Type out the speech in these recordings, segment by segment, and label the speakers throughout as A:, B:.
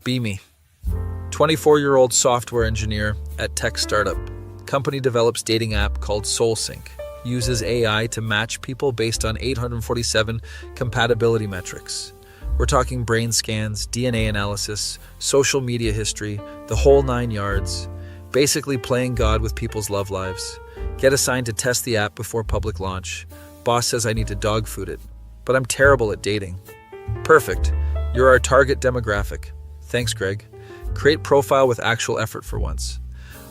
A: Be me. 24-year-old software engineer at tech startup. Company develops dating app called SoulSync. Uses AI to match people based on 847 compatibility metrics. We're talking brain scans, DNA analysis, social media history, the whole 9 yards. Basically playing God with people's love lives. Get assigned to test the app before public launch. Boss says I need to dog food it, but I'm terrible at dating. Perfect. You're our target demographic. Thanks, Greg. Create profile with actual effort for once.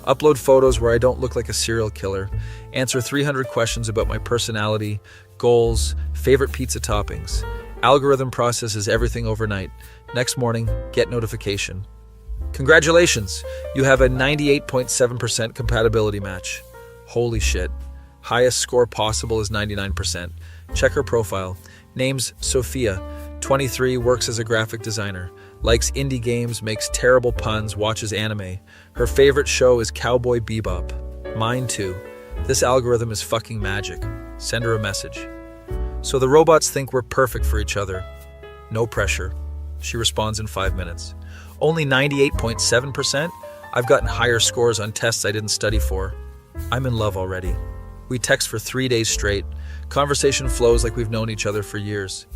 A: Upload photos where I don't look like a serial killer. Answer 300 questions about my personality, goals, favorite pizza toppings. Algorithm processes everything overnight. Next morning, get notification. Congratulations! You have a 98.7% compatibility match. Holy shit. Highest score possible is 99%. Check her profile. Name's Sophia. 23, works as a graphic designer. Likes indie games, makes terrible puns, watches anime. Her favorite show is Cowboy Bebop. Mine too. This algorithm is fucking magic. Send her a message. So the robots think we're perfect for each other. No pressure. She responds in 5 minutes. Only 98.7%? I've gotten higher scores on tests I didn't study for. I'm in love already. We text for 3 days straight. Conversation flows like we've known each other for years.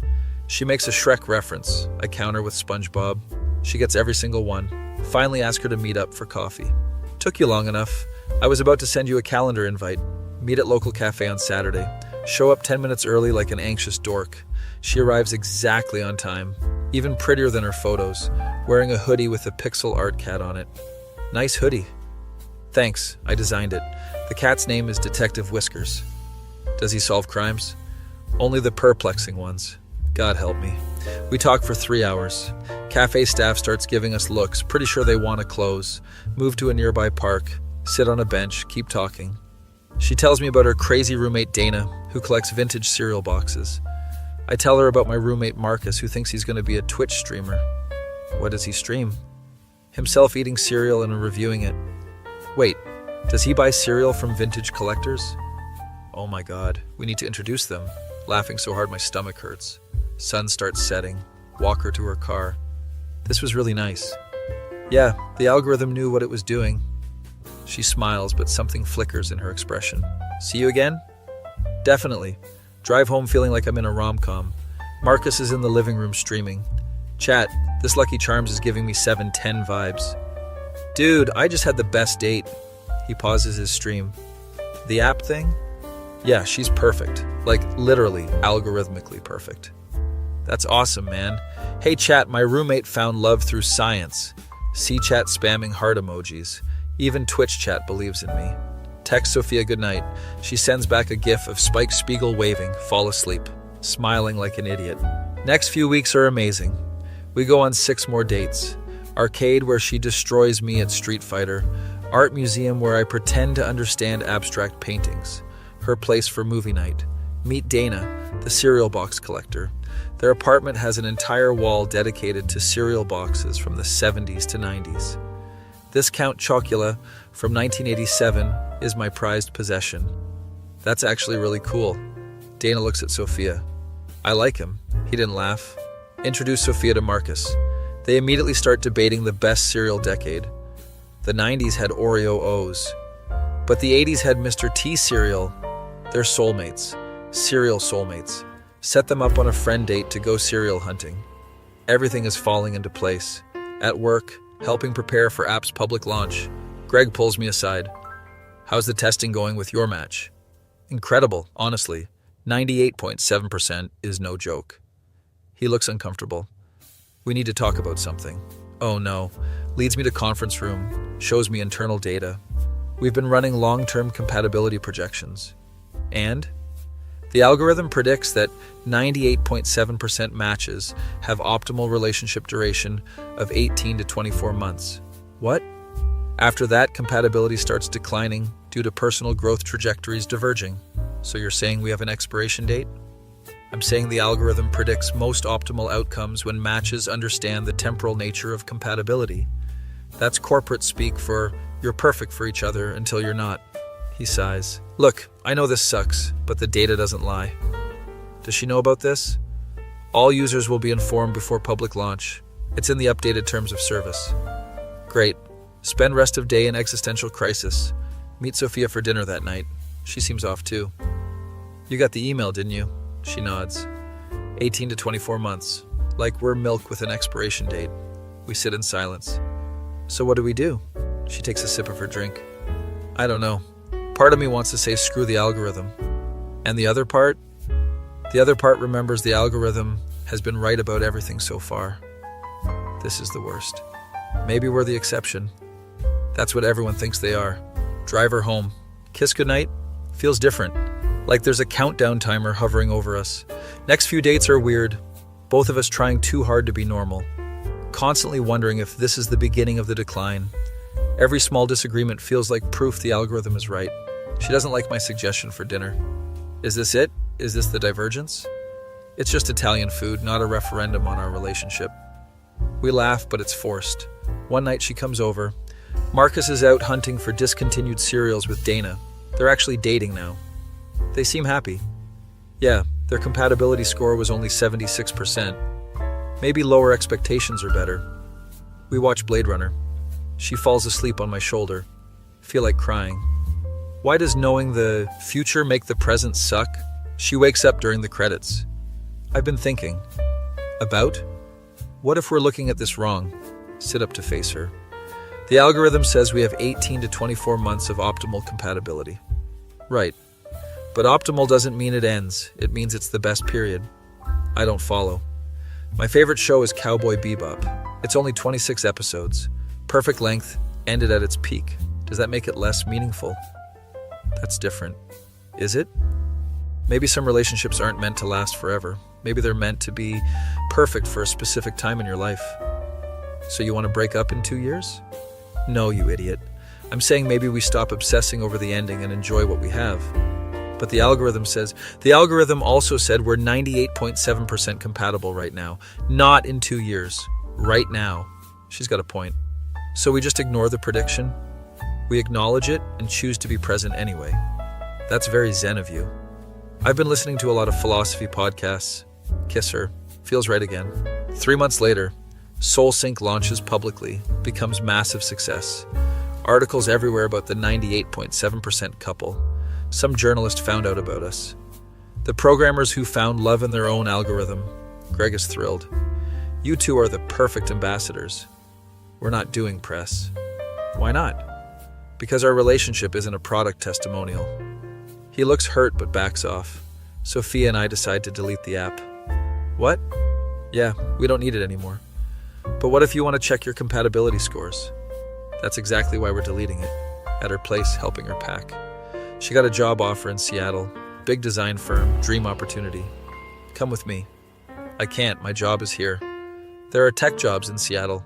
A: She makes a Shrek reference. I counter with SpongeBob. She gets every single one. Finally ask her to meet up for coffee. Took you long enough. I was about to send you a calendar invite. Meet at local cafe on Saturday. Show up 10 minutes early like an anxious dork. She arrives exactly on time. Even prettier than her photos. Wearing a hoodie with a pixel art cat on it. Nice hoodie. Thanks, I designed it. The cat's name is Detective Whiskers. Does he solve crimes? Only the perplexing ones. God help me. We talk for 3 hours. Cafe staff starts giving us looks, pretty sure they want to close. Move to a nearby park. Sit on a bench, keep talking. She tells me about her crazy roommate Dana, who collects vintage cereal boxes. I tell her about my roommate Marcus, who thinks he's going to be a Twitch streamer. What does he stream? Himself eating cereal and reviewing it. Wait, does he buy cereal from vintage collectors? Oh my god, we need to introduce them. Laughing so hard my stomach hurts. Sun starts setting. Walk her to her car. This was really nice. Yeah, the algorithm knew what it was doing. She smiles, but something flickers in her expression. See you again? Definitely. Drive home feeling like I'm in a rom-com. Marcus is in the living room streaming. Chat, this Lucky Charms is giving me 710 vibes. Dude, I just had the best date. He pauses his stream. The app thing? Yeah, she's perfect. Like, literally, algorithmically perfect. That's awesome, man. Hey chat, my roommate found love through science. See chat spamming heart emojis. Even Twitch chat believes in me. Text Sophia goodnight. She sends back a gif of Spike Spiegel waving, fall asleep, smiling like an idiot. Next few weeks are amazing. We go on 6 more dates. Arcade where she destroys me at Street Fighter. Art museum where I pretend to understand abstract paintings. Her place for movie night. Meet Dana, the cereal box collector. Their apartment has an entire wall dedicated to cereal boxes from the 70s to 90s. This Count Chocula from 1987 is my prized possession. That's actually really cool. Dana looks at Sophia. I like him. He didn't laugh. Introduce Sophia to Marcus. They immediately start debating the best cereal decade. The 90s had Oreo O's, but the 80s had Mr. T cereal. They're soulmates. Cereal soulmates. Set them up on a friend date to go cereal hunting. Everything is falling into place. At work, helping prepare for app's public launch, Greg pulls me aside. How's the testing going with your match? Incredible, honestly. 98.7% is no joke. He looks uncomfortable. We need to talk about something. Oh no. Leads me to conference room, shows me internal data. We've been running long-term compatibility projections. And? The algorithm predicts that 98.7% matches have optimal relationship duration of 18 to 24 months. What? After that, compatibility starts declining due to personal growth trajectories diverging. So you're saying we have an expiration date? I'm saying the algorithm predicts most optimal outcomes when matches understand the temporal nature of compatibility. That's corporate speak for you're perfect for each other until you're not. He sighs. Look, I know this sucks, but the data doesn't lie. Does she know about this? All users will be informed before public launch. It's in the updated terms of service. Great. Spend rest of day in existential crisis. Meet Sophia for dinner that night. She seems off too. You got the email, didn't you? She nods. 18 to 24 months. Like we're milk with an expiration date. We sit in silence. So what do? She takes a sip of her drink. I don't know. Part of me wants to say screw the algorithm. And the other part? The other part remembers the algorithm has been right about everything so far. This is the worst. Maybe we're the exception. That's what everyone thinks they are. Drive her home. Kiss goodnight. Feels different. Like there's a countdown timer hovering over us. Next few dates are weird. Both of us trying too hard to be normal. Constantly wondering if this is the beginning of the decline. Every small disagreement feels like proof the algorithm is right. She doesn't like my suggestion for dinner. Is this it? Is this the divergence? It's just Italian food, not a referendum on our relationship. We laugh, but it's forced. One night she comes over. Marcus is out hunting for discontinued cereals with Dana. They're actually dating now. They seem happy. Yeah, their compatibility score was only 76%. Maybe lower expectations are better. We watch Blade Runner. She falls asleep on my shoulder. Feel like crying. Why does knowing the future make the present suck? She wakes up during the credits. I've been thinking. About? What if we're looking at this wrong? Sit up to face her. The algorithm says we have 18 to 24 months of optimal compatibility. Right. But optimal doesn't mean it ends. It means it's the best period. I don't follow. My favorite show is Cowboy Bebop. It's only 26 episodes. Perfect length, ended at its peak. Does that make it less meaningful? That's different. Is it? Maybe some relationships aren't meant to last forever. Maybe they're meant to be perfect for a specific time in your life. So you want to break up in 2 years? No, you idiot. I'm saying maybe we stop obsessing over the ending and enjoy what we have. But the algorithm also said we're 98.7% compatible right now. Not in 2 years. Right now. She's got a point. So we just ignore the prediction? We acknowledge it and choose to be present anyway. That's very zen of you. I've been listening to a lot of philosophy podcasts. Kiss her. Feels right again. 3 months later, SoulSync launches publicly, becomes massive success. Articles everywhere about the 98.7% couple. Some journalist found out about us. The programmers who found love in their own algorithm. Greg is thrilled. You two are the perfect ambassadors. We're not doing press. Why not? Because our relationship isn't a product testimonial. He looks hurt but backs off. Sophia and I decide to delete the app. What? Yeah, we don't need it anymore. But what if you want to check your compatibility scores? That's exactly why we're deleting it. At her place, helping her pack. She got a job offer in Seattle. Big design firm, dream opportunity. Come with me. I can't, my job is here. There are tech jobs in Seattle.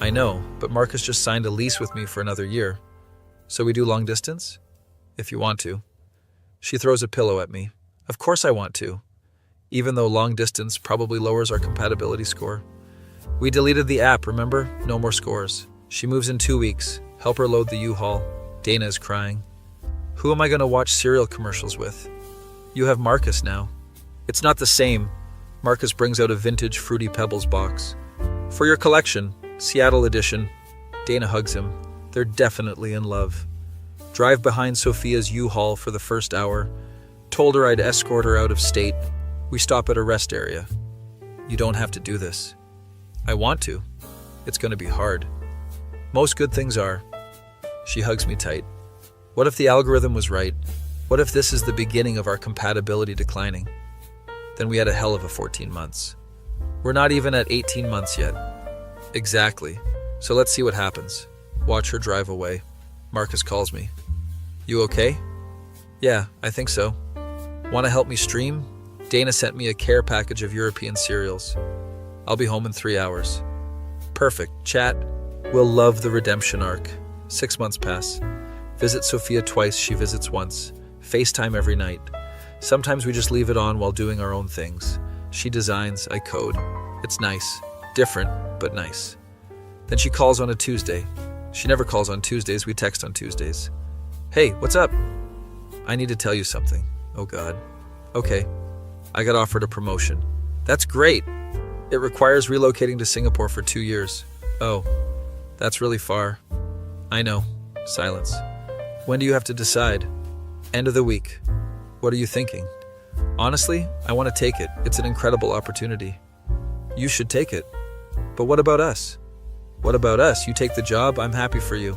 A: I know, but Marcus just signed a lease with me for another year. So we do long distance? If you want to. She throws a pillow at me. Of course I want to. Even though long distance probably lowers our compatibility score. We deleted the app, remember? No more scores. She moves in 2 weeks. Help her load the U-Haul. Dana is crying. Who am I going to watch cereal commercials with? You have Marcus now. It's not the same. Marcus brings out a vintage Fruity Pebbles box. For your collection, Seattle edition. Dana hugs him. They're definitely in love. Drive behind Sophia's U-Haul for the first hour. Told her I'd escort her out of state. We stop at a rest area. You don't have to do this. I want to. It's going to be hard. Most good things are. She hugs me tight. What if the algorithm was right? What if this is the beginning of our compatibility declining? Then we had a hell of a 14 months. We're not even at 18 months yet. Exactly. So let's see what happens. Watch her drive away. Marcus calls me. You okay? Yeah, I think so. Want to help me stream? Dana sent me a care package of European cereals. I'll be home in 3 hours. Perfect. Chat. We'll love the redemption arc. 6 months pass. Visit Sophia twice, she visits once. FaceTime every night. Sometimes we just leave it on while doing our own things. She designs, I code. It's nice. Different, but nice. Then she calls on a Tuesday. She never calls on Tuesdays, we text on Tuesdays. Hey, what's up? I need to tell you something. Oh God. Okay. I got offered a promotion. That's great. It requires relocating to Singapore for 2 years. Oh, that's really far. I know. Silence. When do you have to decide? End of the week. What are you thinking? Honestly, I want to take it. It's an incredible opportunity. You should take it. But what about us? What about us? You take the job, I'm happy for you.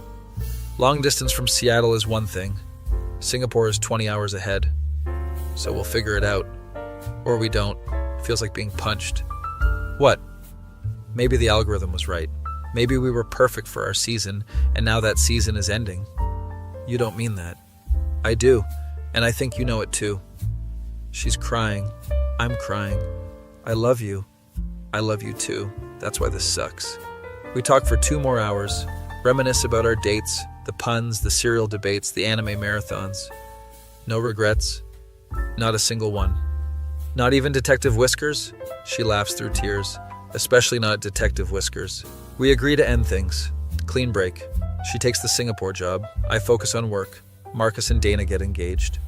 A: Long distance from Seattle is one thing. Singapore is 20 hours ahead. So we'll figure it out. Or we don't. Feels like being punched. What? Maybe the algorithm was right. Maybe we were perfect for our season, and now that season is ending. You don't mean that. I do, and I think you know it too. She's crying. I'm crying. I love you. I love you too. That's why this sucks. We talk for 2 more hours, reminisce about our dates, the puns, the cereal debates, the anime marathons. No regrets. Not a single one. Not even Detective Whiskers? She laughs through tears. Especially not Detective Whiskers. We agree to end things. Clean break. She takes the Singapore job. I focus on work. Marcus and Dana get engaged.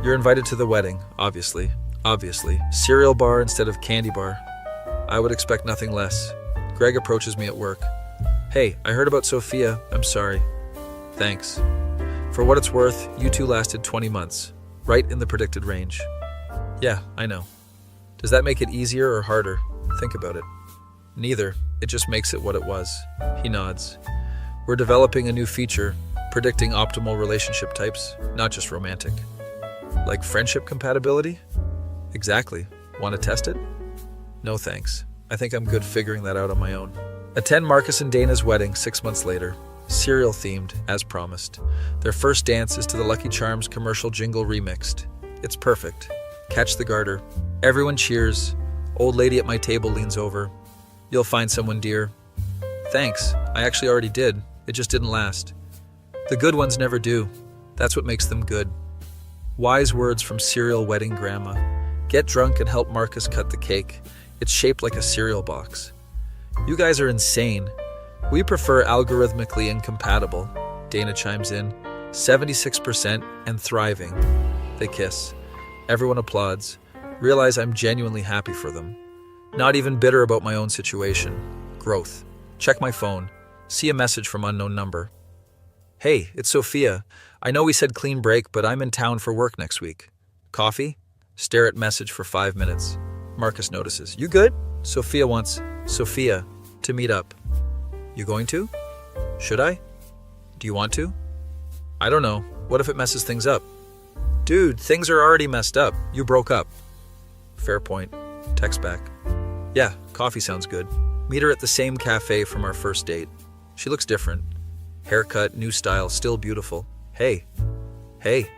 A: You're invited to the wedding, obviously. Obviously. Cereal bar instead of candy bar. I would expect nothing less. Greg approaches me at work. Hey, I heard about Sophia. I'm sorry. Thanks. For what it's worth, you two lasted 20 months. Right in the predicted range. Yeah, I know. Does that make it easier or harder? Think about it. Neither. It just makes it what it was. He nods. We're developing a new feature, predicting optimal relationship types, not just romantic. Like friendship compatibility? Exactly. Want to test it? No thanks. I think I'm good figuring that out on my own. Attend Marcus and Dana's wedding 6 months later. Cereal themed, as promised. Their first dance is to the Lucky Charms commercial jingle remixed. It's perfect. Catch the garter. Everyone cheers. Old lady at my table leans over. You'll find someone, dear. Thanks. I actually already did. It just didn't last. The good ones never do. That's what makes them good. Wise words from cereal wedding grandma. Get drunk and help Marcus cut the cake. It's shaped like a cereal box. You guys are insane. We prefer algorithmically incompatible. Dana chimes in. 76% and thriving. They kiss. Everyone applauds. Realize I'm genuinely happy for them. Not even bitter about my own situation. Growth. Check my phone. See a message from unknown number. Hey, it's Sophia. I know we said clean break, but I'm in town for work next week. Coffee? Stare at message for 5 minutes. Marcus notices. You good? Sophia wants Sophia to meet up. You going to? Should I? Do you want to? I don't know. What if it messes things up? Dude, things are already messed up. You broke up. Fair point. Text back. Yeah, coffee sounds good. Meet her at the same cafe from our first date. She looks different. Haircut, new style, still beautiful. Hey. Hey.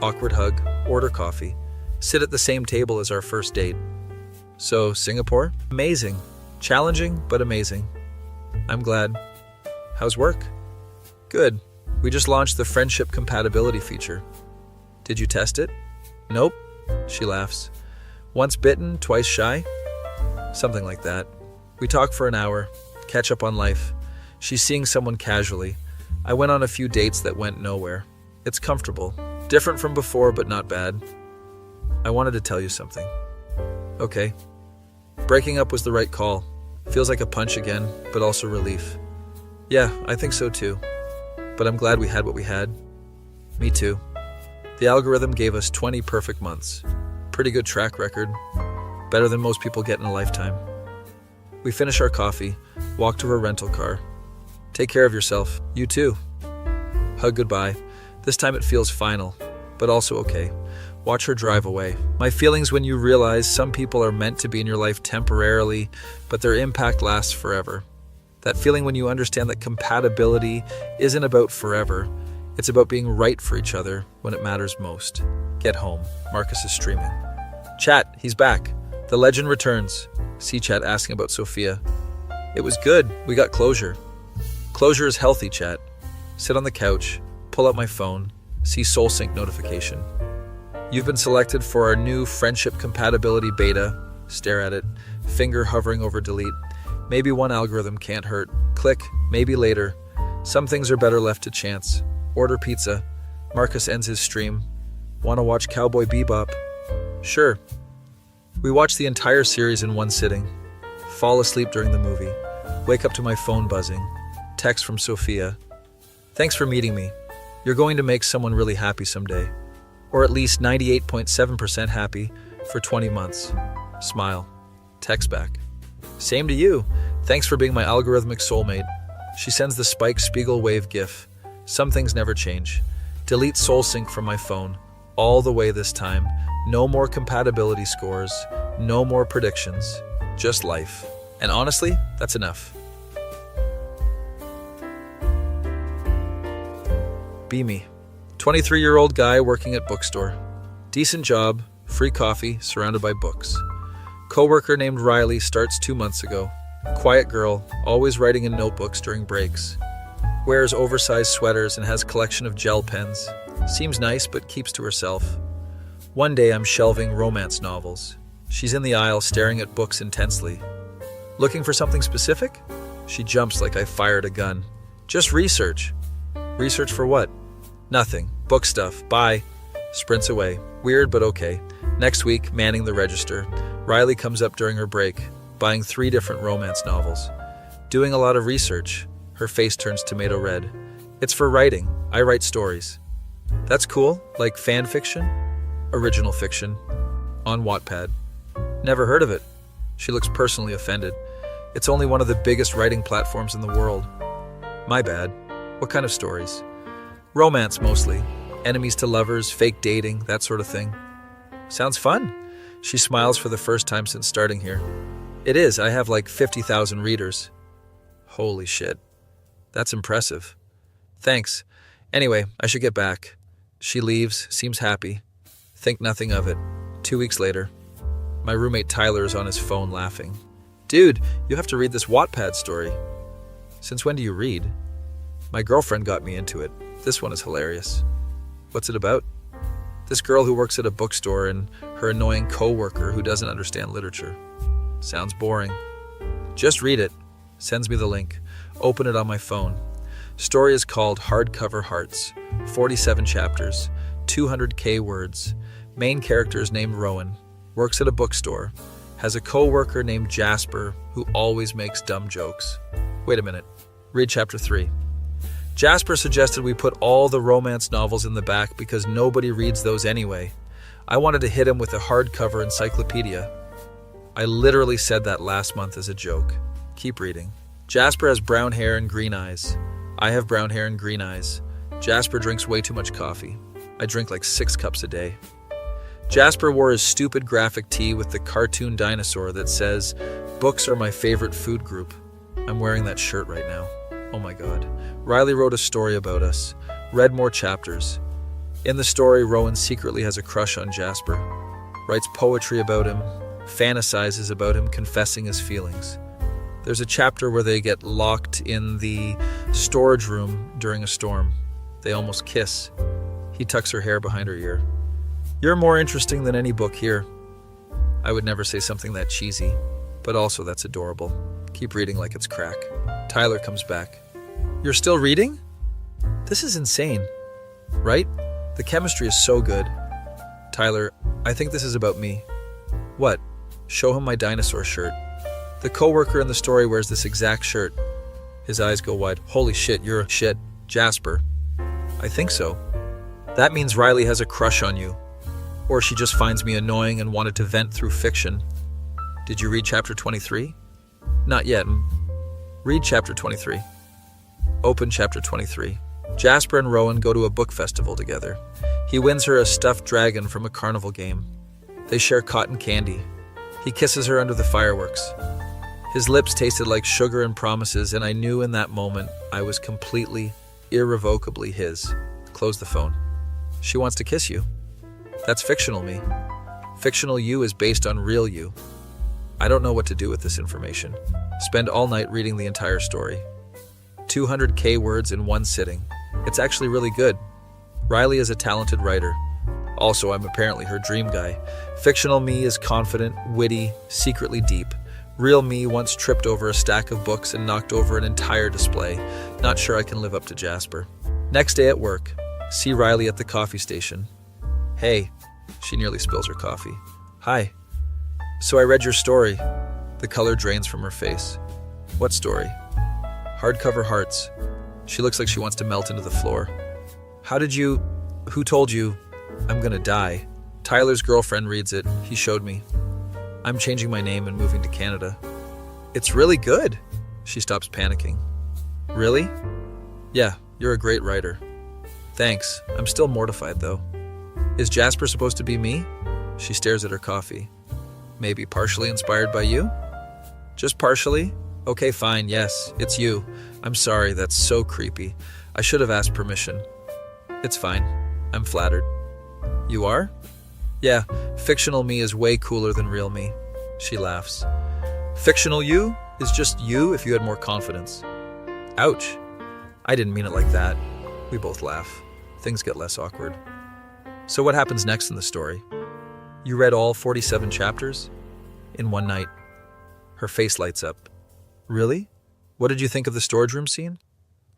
A: Awkward hug. Order coffee. Sit at the same table as our first date. So, Singapore? Amazing. Challenging, but amazing. I'm glad. How's work? Good. We just launched the friendship compatibility feature. Did you test it? Nope. She laughs. Once bitten, twice shy? Something like that. We talk for an hour, catch up on life. She's seeing someone casually. I went on a few dates that went nowhere. It's comfortable. Different from before, but not bad. I wanted to tell you something. Okay. Breaking up was the right call. Feels like a punch again, but also relief. Yeah, I think so too. But I'm glad we had what we had. Me too. The algorithm gave us 20 perfect months. Pretty good track record. Better than most people get in a lifetime. We finish our coffee, walk to her rental car. Take care of yourself. You too. Hug goodbye. This time it feels final, but also okay. Watch her drive away. My feelings when you realize some people are meant to be in your life temporarily, but their impact lasts forever. That feeling when you understand that compatibility isn't about forever. It's about being right for each other when it matters most. Get home. Marcus is streaming. Chat, he's back. The legend returns. See chat asking about Sophia. It was good. We got closure. Closure is healthy, chat. Sit on the couch. Pull out my phone. See SoulSync notification. You've been selected for our new friendship compatibility beta. Stare at it. Finger hovering over delete. Maybe one algorithm can't hurt. Click. Maybe later. Some things are better left to chance. Order pizza. Marcus ends his stream. Want to watch Cowboy Bebop? Sure. We watched the entire series in one sitting. Fall asleep during the movie. Wake up to my phone buzzing. Text from Sophia. Thanks for meeting me. You're going to make someone really happy someday. Or at least 98.7% happy for 20 months. Smile. Text back. Same to you. Thanks for being my algorithmic soulmate. She sends the Spike Spiegel wave gif. Some things never change. Delete SoulSync from my phone. All the way this time. No more compatibility scores. No more predictions. Just life. And honestly, that's enough. Be me. 23-year-old guy working at bookstore. Decent job, free coffee, surrounded by books. Coworker named Riley starts 2 months ago. Quiet girl, always writing in notebooks during breaks. Wears oversized sweaters and has collection of gel pens. Seems nice but keeps to herself. One day I'm shelving romance novels. She's in the aisle staring at books intensely. Looking for something specific? She jumps like I fired a gun. Just research. Research for what? Nothing. Book stuff. Bye. Sprints away. Weird, but okay. Next week, manning the register. Riley comes up during her break, buying 3 different romance novels. Doing a lot of research. Her face turns tomato red. It's for writing. I write stories. That's cool. Like fan fiction? Original fiction. On Wattpad. Never heard of it. She looks personally offended. It's only one of the biggest writing platforms in the world. My bad. What kind of stories? Romance mostly. Enemies to lovers, fake dating, that sort of thing. Sounds fun. She smiles for the first time since starting here. It is. I have like 50,000 readers. Holy shit. That's impressive. Thanks. Anyway, I should get back. She leaves, seems happy. Think nothing of it. 2 weeks later. My roommate Tyler is on his phone laughing. Dude, you have to read this Wattpad story. Since when do you read? My girlfriend got me into it. This one is hilarious. What's it about? This girl who works at a bookstore and her annoying co-worker who doesn't understand literature. Sounds boring. Just read it. Sends me the link. Open it on my phone. Story is called Hardcover Hearts. 47 chapters. 200k words. Main character is named Rowan. Works at a bookstore. Has a co-worker named Jasper who always makes dumb jokes. Wait a minute. Read chapter 3. Jasper suggested we put all the romance novels in the back because nobody reads those anyway. I wanted to hit him with a hardcover encyclopedia. I literally said that last month as a joke. Keep reading. Jasper has brown hair and green eyes. I have brown hair and green eyes. Jasper drinks way too much coffee. I drink like 6 cups a day. Jasper wore his stupid graphic tee with the cartoon dinosaur that says, "Books are my favorite food group." I'm wearing that shirt right now. Oh my god. Riley wrote a story about us. Read more chapters. In the story, Rowan secretly has a crush on Jasper. Writes poetry about him. Fantasizes about him confessing his feelings. There's a chapter where they get locked in the storage room during a storm. They almost kiss. He tucks her hair behind her ear. You're more interesting than any book here. I would never say something that cheesy, but also that's adorable. Keep reading like it's crack. Tyler comes back. You're still reading? This is insane. Right? The chemistry is so good. Tyler, I think this is about me. What? Show him my dinosaur shirt. The coworker in the story wears this exact shirt. His eyes go wide. Holy shit, you're a shit. Jasper. I think so. That means Riley has a crush on you. Or she just finds me annoying and wanted to vent through fiction. Did you read chapter 23? Not yet. Read chapter 23. Open chapter 23. Jasper and Rowan go to a book festival together. He wins her a stuffed dragon from a carnival game. They share cotton candy. He kisses her under the fireworks. His lips tasted like sugar and promises, and I knew in that moment I was completely, irrevocably his. Close the phone. She wants to kiss you. That's fictional me. Fictional you is based on real you. I don't know what to do with this information. Spend all night reading the entire story. 200k words in one sitting. It's actually really good. Riley is a talented writer. Also, I'm apparently her dream guy. Fictional me is confident, witty, secretly deep. Real me once tripped over a stack of books and knocked over an entire display. Not sure I can live up to Jasper. Next day at work. See Riley at the coffee station. Hey. She nearly spills her coffee. Hi. So I read your story. The color drains from her face. What story? Hardcover hearts. She looks like she wants to melt into the floor. Who told you I'm gonna die? Tyler's girlfriend reads it. He showed me. I'm changing my name and moving to Canada. It's really good. She stops panicking. Really? Yeah, you're a great writer. Thanks. I'm still mortified, though. Is Jasper supposed to be me? She stares at her coffee. Maybe partially inspired by you? Just partially? Okay, fine, yes, it's you. I'm sorry, that's so creepy. I should have asked permission. It's fine. I'm flattered. You are? Yeah, fictional me is way cooler than real me. She laughs. Fictional you is just you if you had more confidence. Ouch. I didn't mean it like that. We both laugh. Things get less awkward. So what happens next in the story? You read all 47 chapters? In one night. Her face lights up. Really? What did you think of the storage room scene?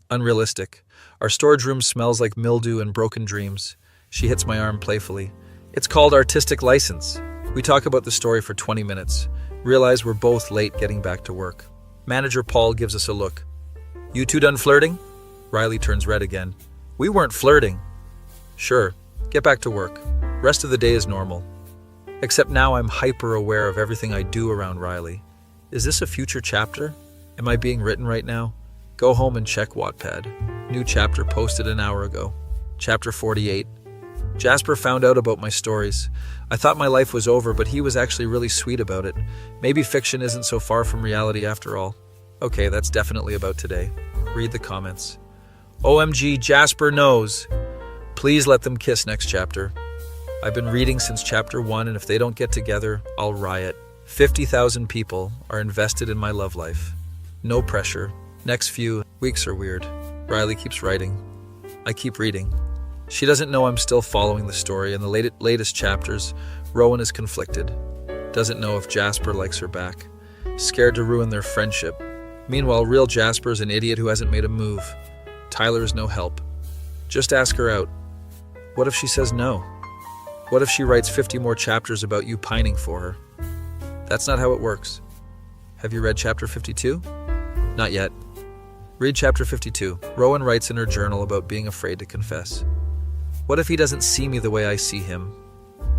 A: Unrealistic. Our storage room smells like mildew and broken dreams. She hits my arm playfully. It's called artistic license. We talk about the story for 20 minutes. Realize we're both late getting back to work. Manager Paul gives us a look. You two done flirting? Riley turns red again. We weren't flirting. Sure. Get back to work. Rest of the day is normal. Except now I'm hyper aware of everything I do around Riley. Is this a future chapter? Am I being written right now? Go home and check Wattpad. New chapter posted an hour ago. Chapter 48. Jasper found out about my stories. I thought my life was over, but he was actually really sweet about it. Maybe fiction isn't so far from reality after all. Okay, that's definitely about today. Read the comments. OMG, Jasper knows. Please let them kiss next chapter. I've been reading since chapter 1, and if they don't get together, I'll riot. 50,000 people are invested in my love life. No pressure. Next few weeks are weird. Riley keeps writing. I keep reading. She doesn't know I'm still following the story. In the latest chapters, Rowan is conflicted. Doesn't know if Jasper likes her back. Scared to ruin their friendship. Meanwhile, real Jasper's an idiot who hasn't made a move. Tyler's no help. Just ask her out. What if she says no? What if she writes 50 more chapters about you pining for her? That's not how it works. Have you read chapter 52? Not yet. Read chapter 52. Rowan writes in her journal about being afraid to confess. What if he doesn't see me the way I see him?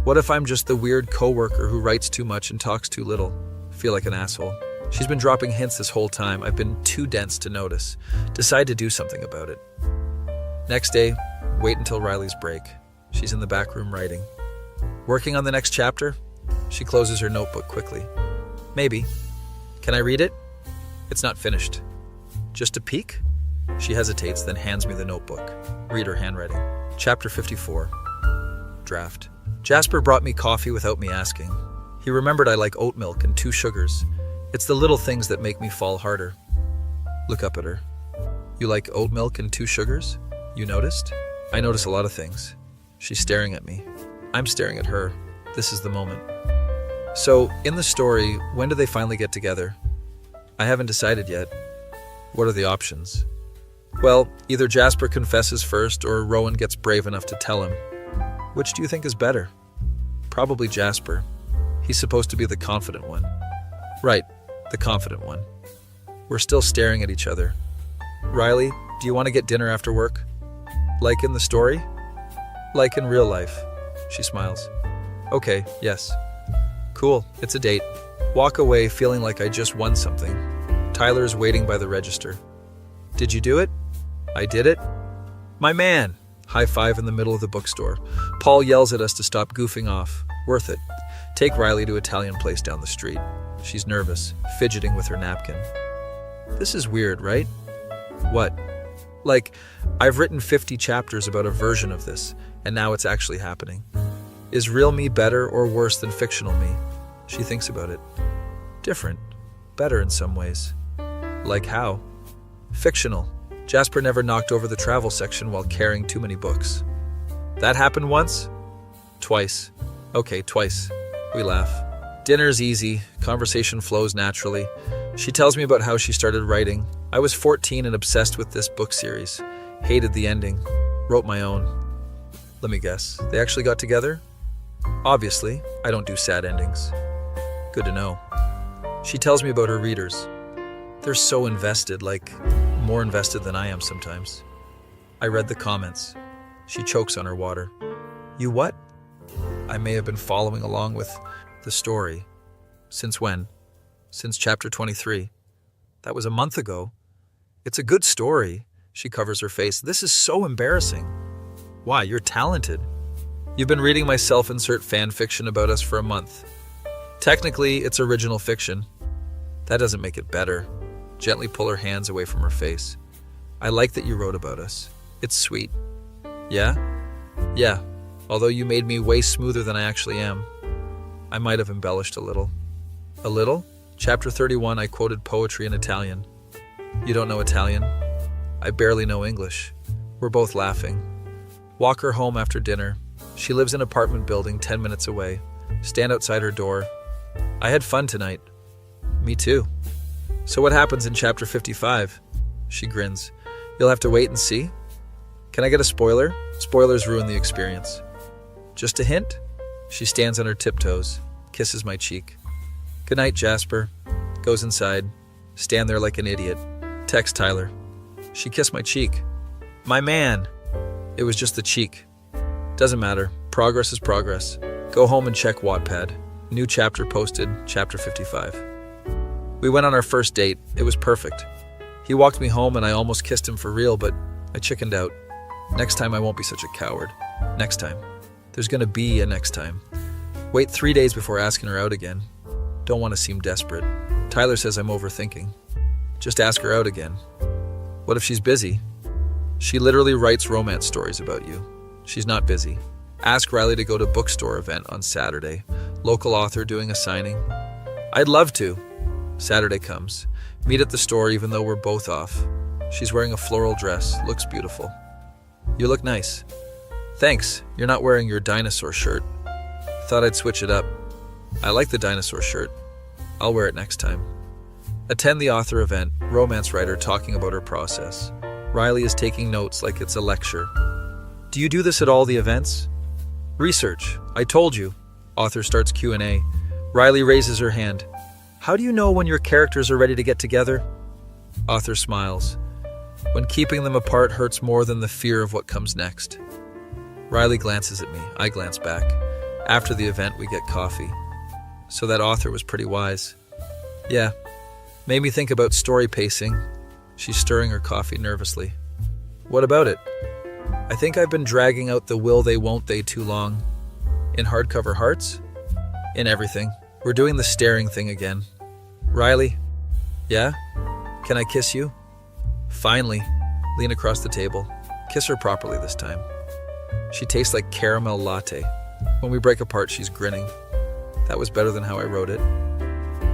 A: What if I'm just the weird coworker who writes too much and talks too little? Feel like an asshole. She's been dropping hints this whole time. I've been too dense to notice. Decide to do something about it. Next day, wait until Riley's break. She's in the back room writing. Working on the next chapter? She closes her notebook quickly. Maybe. Can I read it? It's not finished. Just a peek? She hesitates, then hands me the notebook. Read her handwriting. Chapter 54. Draft. Jasper brought me coffee without me asking. He remembered I like oat milk and 2 sugars. It's the little things that make me fall harder. Look up at her. You like oat milk and 2 sugars? You noticed? I notice a lot of things. She's staring at me. I'm staring at her. This is the moment. So, in the story, when do they finally get together? I haven't decided yet. What are the options? Well, either Jasper confesses first or Rowan gets brave enough to tell him. Which do you think is better? Probably Jasper. He's supposed to be the confident one. Right, the confident one. We're still staring at each other. Riley, do you want to get dinner after work? Like in the story? Like in real life. She smiles. Okay, yes. Cool, it's a date. Walk away feeling like I just won something. Tyler's waiting by the register. Did you do it? I did it? My man! High five in the middle of the bookstore. Paul yells at us to stop goofing off. Worth it. Take Riley to Italian place down the street. She's nervous, fidgeting with her napkin. This is weird, right? What? Like, I've written 50 chapters about a version of this, and now it's actually happening. Is real me better or worse than fictional me? She thinks about it. Different. Better in some ways. Like how? Fictional. Jasper never knocked over the travel section while carrying too many books. That happened once? Twice. Okay, twice. We laugh. Dinner's easy. Conversation flows naturally. She tells me about how she started writing. I was 14 and obsessed with this book series. Hated the ending. Wrote my own. Let me guess. They actually got together? Obviously, I don't do sad endings. Good to know. She tells me about her readers. They're so invested, like more invested than I am sometimes. I read the comments. She chokes on her water. You what? I may have been following along with the story. Since when? Since chapter 23. That was a month ago. It's a good story. She covers her face. This is so embarrassing. Why? You're talented. You've been reading my self-insert fan fiction about us for a month. Technically, it's original fiction. That doesn't make it better. Gently pull her hands away from her face. I like that you wrote about us. It's sweet. Yeah? Yeah. Although you made me way smoother than I actually am. I might have embellished a little. A little? Chapter 31, I quoted poetry in Italian. You don't know Italian? I barely know English. We're both laughing. Walk her home after dinner. She lives in an apartment building 10 minutes away. Stand outside her door. I had fun tonight. Me too. So what happens in chapter 55? She grins. You'll have to wait and see. Can I get a spoiler? Spoilers ruin the experience. Just a hint? She stands on her tiptoes, kisses my cheek. Good night, Jasper. Goes inside. Stand there like an idiot. Text Tyler. She kissed my cheek. My man. It was just the cheek. Doesn't matter. Progress is progress. Go home and check Wattpad. New chapter posted, chapter 55. We went on our first date. It was perfect. He walked me home and I almost kissed him for real, but I chickened out. Next time I won't be such a coward. Next time. There's gonna be a next time. Wait 3 days before asking her out again. Don't want to seem desperate. Tyler says I'm overthinking. Just ask her out again. What if she's busy? She literally writes romance stories about you. She's not busy. Ask Riley to go to bookstore event on Saturday. Local author doing a signing. I'd love to. Saturday comes. Meet at the store even though we're both off. She's wearing a floral dress. Looks beautiful. You look nice. Thanks. You're not wearing your dinosaur shirt. Thought I'd switch it up. I like the dinosaur shirt. I'll wear it next time. Attend the author event. Romance writer talking about her process. Riley is taking notes like it's a lecture. Do you do this at all the events? Research. I told you. Author starts Q&A. Riley raises her hand. How do you know when your characters are ready to get together? Author smiles. When keeping them apart hurts more than the fear of what comes next. Riley glances at me. I glance back. After the event, we get coffee. So that author was pretty wise. Yeah. Made me think about story pacing. She's stirring her coffee nervously. What about it? I think I've been dragging out the will they won't they too long. In hardcover hearts? In everything. We're doing the staring thing again. Riley? Yeah? Can I kiss you? Finally. Lean across the table. Kiss her properly this time. She tastes like caramel latte. When we break apart, she's grinning. That was better than how I wrote it.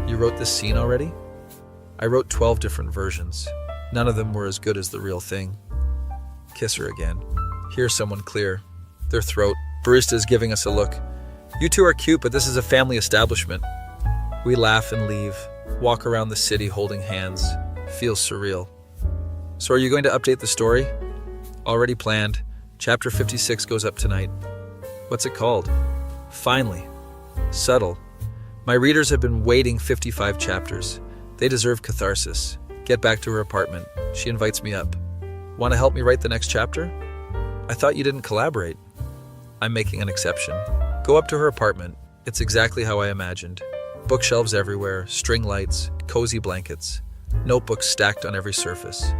A: You wrote this scene already? I wrote 12 different versions. None of them were as good as the real thing. Kiss her again. Hear someone clear. Their throat. Barista is giving us a look. You two are cute, but this is a family establishment. We laugh and leave. Walk around the city holding hands. Feels surreal. So are you going to update the story? Already planned. Chapter 56 goes up tonight. What's it called? Finally. Subtle. My readers have been waiting 55 chapters. They deserve catharsis. Get back to her apartment. She invites me up. Want to help me write the next chapter? I thought you didn't collaborate. I'm making an exception. Go up to her apartment. It's exactly how I imagined. Bookshelves everywhere, string lights, cozy blankets, notebooks stacked on every surface.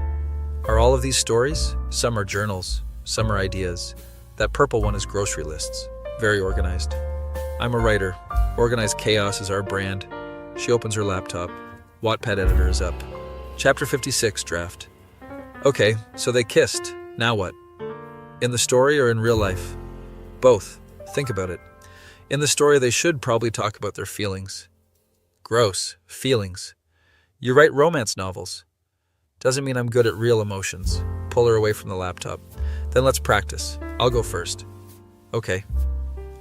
A: Are all of these stories? Some are journals, some are ideas. That purple one is grocery lists. Very organized. I'm a writer. Organized chaos is our brand. She opens her laptop. Wattpad editor is up. Chapter 56 draft. Okay, so they kissed. Now what? In the story or in real life? Both. Think about it. In the story, they should probably talk about their feelings. Gross. Feelings. You write romance novels. Doesn't mean I'm good at real emotions. Pull her away from the laptop. Then let's practice. I'll go first. Okay.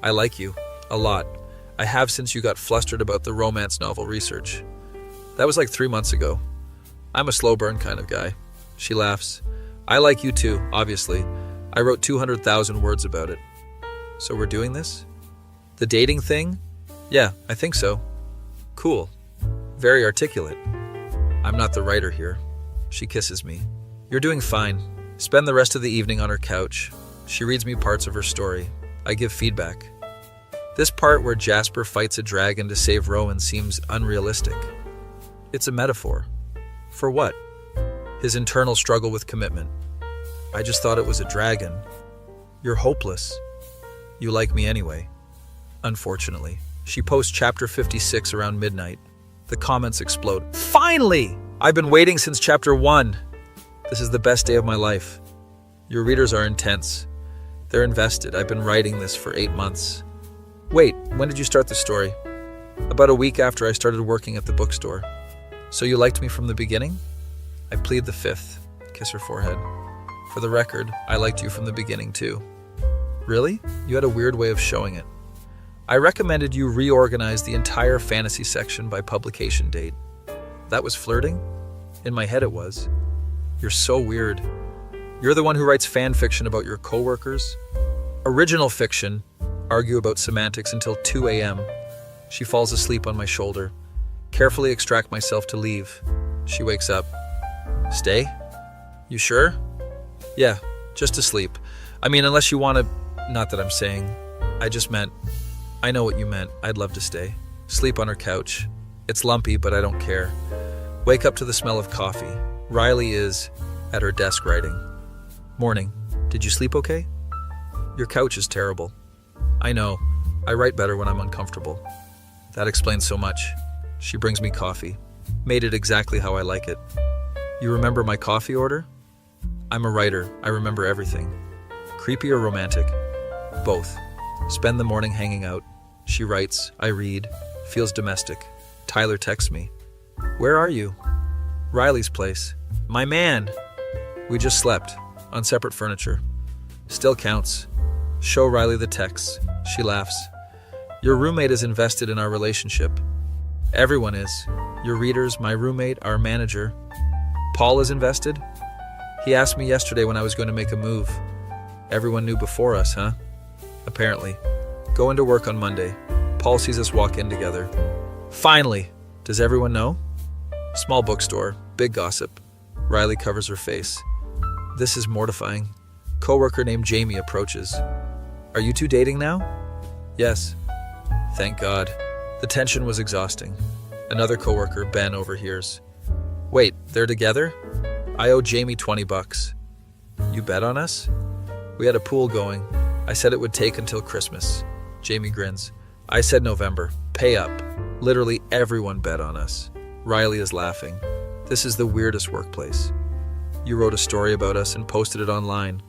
A: I like you. A lot. I have since you got flustered about the romance novel research. That was like 3 months ago. I'm a slow burn kind of guy. She laughs. I like you too, obviously. I wrote 200,000 words about it. So we're doing this? The dating thing? Yeah, I think so. Cool. Very articulate. I'm not the writer here. She kisses me. You're doing fine. Spend the rest of the evening on her couch. She reads me parts of her story. I give feedback. This part where Jasper fights a dragon to save Rowan seems unrealistic. It's a metaphor. For what? His internal struggle with commitment. I just thought it was a dragon. You're hopeless. You like me anyway. Unfortunately. She posts chapter 56 around midnight. The comments explode. Finally! I've been waiting since chapter 1. This is the best day of my life. Your readers are intense. They're invested. I've been writing this for 8 months. Wait, when did you start the story? About a week after I started working at the bookstore. So you liked me from the beginning? I plead the fifth. Kiss her forehead. For the record, I liked you from the beginning too. Really? You had a weird way of showing it. I recommended you reorganize the entire fantasy section by publication date. That was flirting? In my head it was. You're so weird. You're the one who writes fan fiction about your coworkers? Original fiction, argue about semantics until 2 a.m. She falls asleep on my shoulder. Carefully extract myself to leave. She wakes up. Stay? You sure? Yeah, just to sleep. I mean, unless you want to... Not that I'm saying. I just meant... I know what you meant. I'd love to stay. Sleep on her couch. It's lumpy, but I don't care. Wake up to the smell of coffee. Riley is at her desk writing. Morning. Did you sleep okay? Your couch is terrible. I know. I write better when I'm uncomfortable. That explains so much. She brings me coffee. Made it exactly how I like it. You remember my coffee order? I'm a writer. I remember everything. Creepy or romantic? Both. Spend the morning hanging out. She writes. I read. Feels domestic. Tyler texts me. Where are you? Riley's place. My man! We just slept. On separate furniture. Still counts. Show Riley the texts. She laughs. Your roommate is invested in our relationship. Everyone is. Your readers, my roommate, our manager. Paul is invested? He asked me yesterday when I was going to make a move. Everyone knew before us, huh? Apparently. Go into work on Monday. Paul sees us walk in together. Finally! Does everyone know? Small bookstore. Big gossip. Riley covers her face. This is mortifying. Coworker named Jamie approaches. Are you two dating now? Yes. Thank God. The tension was exhausting. Another coworker, Ben, overhears. Wait, they're together? I owe Jamie $20. You bet on us? We had a pool going. I said it would take until Christmas. Jamie grins. I said November. Pay up. Literally everyone bet on us. Riley is laughing. This is the weirdest workplace. You wrote a story about us and posted it online.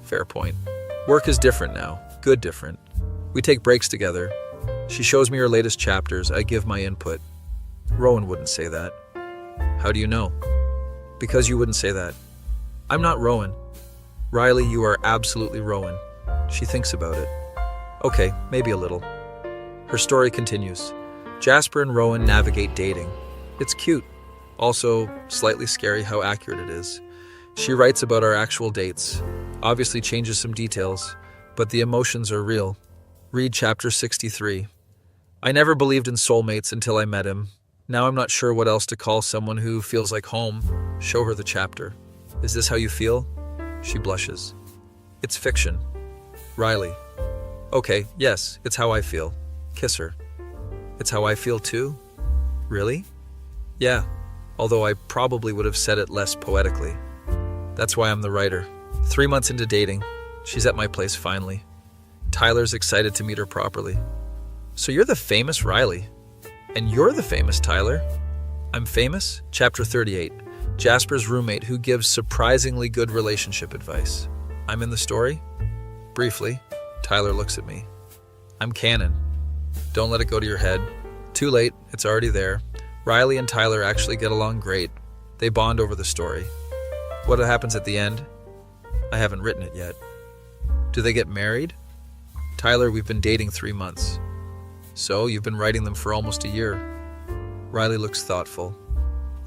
A: Fair point. Work is different now. Good different. We take breaks together. She shows me her latest chapters. I give my input. Rowan wouldn't say that. How do you know? Because you wouldn't say that. I'm not Rowan. Riley, you are absolutely Rowan. She thinks about it. Okay, maybe a little. Her story continues. Jasper and Rowan navigate dating. It's cute. Also, slightly scary how accurate it is. She writes about our actual dates. Obviously changes some details, but the emotions are real. Read chapter 63. I never believed in soulmates until I met him. Now I'm not sure what else to call someone who feels like home. Show her the chapter. Is this how you feel? She blushes. It's fiction. Riley. Okay, yes, it's how I feel. Kiss her. It's how I feel too? Really? Yeah, although I probably would have said it less poetically. That's why I'm the writer. 3 months into dating, she's at my place finally. Tyler's excited to meet her properly. So you're the famous Riley. And you're the famous Tyler. I'm famous? Chapter 38. Jasper's roommate who gives surprisingly good relationship advice. I'm in the story? Briefly. Tyler looks at me. I'm canon. Don't let it go to your head. Too late, it's already there. Riley and Tyler actually get along great. They bond over the story. What happens at the end? I haven't written it yet. Do they get married? Tyler, we've been dating 3 months. So, you've been writing them for almost a year. Riley looks thoughtful.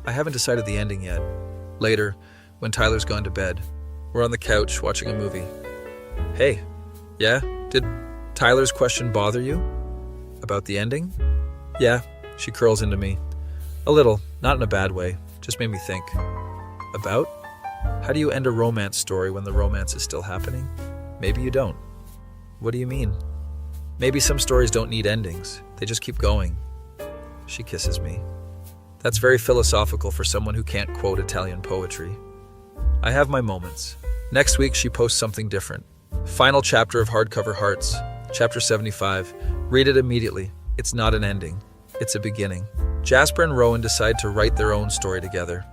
A: I haven't decided the ending yet. Later, when Tyler's gone to bed, we're on the couch watching a movie. Hey, yeah? Did Tyler's question bother you? About the ending? Yeah, she curls into me. A little, not in a bad way, just made me think. About? How do you end a romance story when the romance is still happening? Maybe you don't. What do you mean? Maybe some stories don't need endings, they just keep going. She kisses me. That's very philosophical for someone who can't quote Italian poetry. I have my moments. Next week she posts something different. Final chapter of Hardcover Hearts, chapter 75. Read it immediately. It's not an ending. It's a beginning. Jasper and Rowan decide to write their own story together.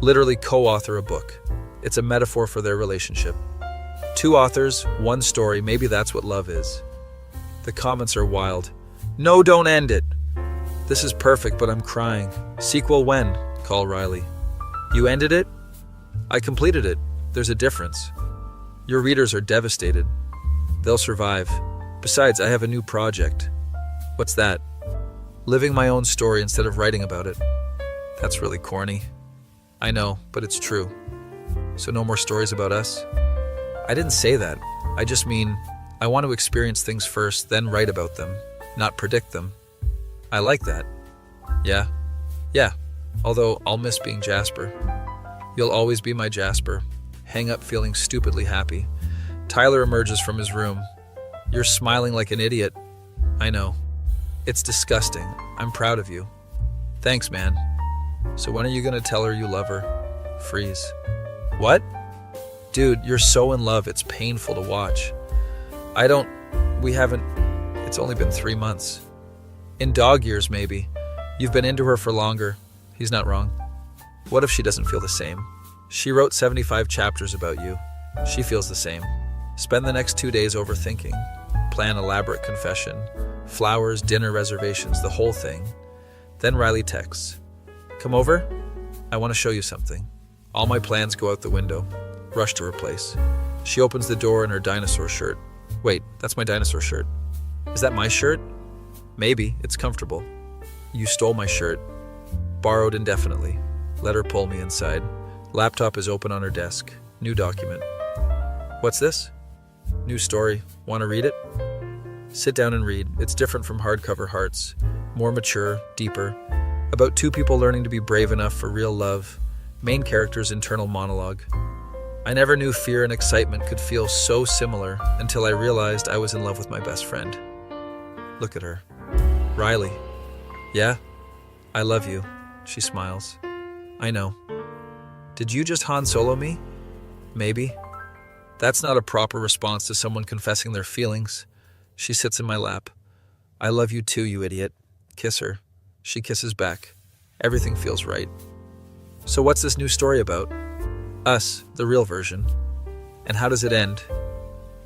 A: Literally co-author a book. It's a metaphor for their relationship. 2 authors, 1 story, maybe that's what love is. The comments are wild. No, don't end it. This is perfect, but I'm crying. Sequel when? Call Riley. You ended it? I completed it. There's a difference. Your readers are devastated. They'll survive. Besides, I have a new project. What's that? Living my own story instead of writing about it. That's really corny. I know, but it's true. So no more stories about us? I didn't say that. I just mean, I want to experience things first, then write about them, not predict them. I like that. Yeah. Although I'll miss being Jasper. You'll always be my Jasper. Hang up feeling stupidly happy. Tyler emerges from his room. You're smiling like an idiot. I know. It's disgusting. I'm proud of you. Thanks, man. So when are you gonna tell her you love her? Freeze. What? Dude, you're so in love, it's painful to watch. It's only been 3 months. In dog years, maybe. You've been into her for longer. He's not wrong. What if she doesn't feel the same? She wrote 75 chapters about you. She feels the same. Spend the next 2 days overthinking. Plan elaborate confession. Flowers, dinner reservations, the whole thing. Then Riley texts. Come over? I want to show you something. All my plans go out the window. Rush to her place. She opens the door in her dinosaur shirt. Wait, that's my dinosaur shirt. Is that my shirt? Maybe, it's comfortable. You stole my shirt. Borrowed indefinitely. Let her pull me inside. Laptop is open on her desk. New document. What's this? New story. Want to read it? Sit down and read. It's different from Hardcover Hearts. More mature, deeper. About 2 people learning to be brave enough for real love. Main character's internal monologue. I never knew fear and excitement could feel so similar until I realized I was in love with my best friend. Look at her. Riley. Yeah? I love you. She smiles. I know. Did you just Han Solo me? Maybe. That's not a proper response to someone confessing their feelings. She sits in my lap. I love you too, you idiot. Kiss her. She kisses back. Everything feels right. So what's this new story about? Us, the real version. And how does it end?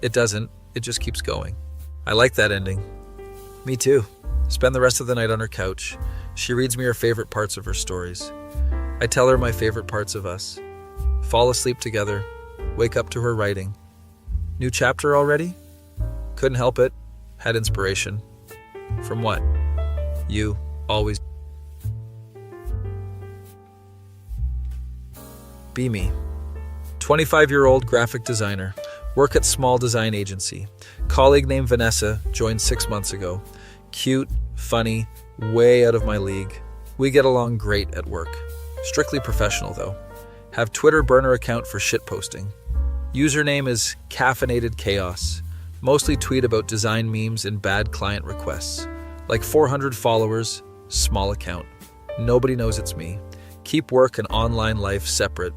A: It doesn't. It just keeps going. I like that ending. Me too. Spend the rest of the night on her couch. She reads me her favorite parts of her stories. I tell her my favorite parts of us. Fall asleep together. Wake up to her writing. New chapter already? Couldn't help it. Had inspiration. From what? You. Always. Be me. 25-year-old graphic designer. Work at small design agency. Colleague named Vanessa joined 6 months ago. Cute, funny, way out of my league. We get along great at work. Strictly professional though. Have Twitter burner account for shitposting. Username is Caffeinated Chaos. Mostly tweet about design memes and bad client requests. Like 400 followers, small account. Nobody knows it's me. Keep work and online life separate.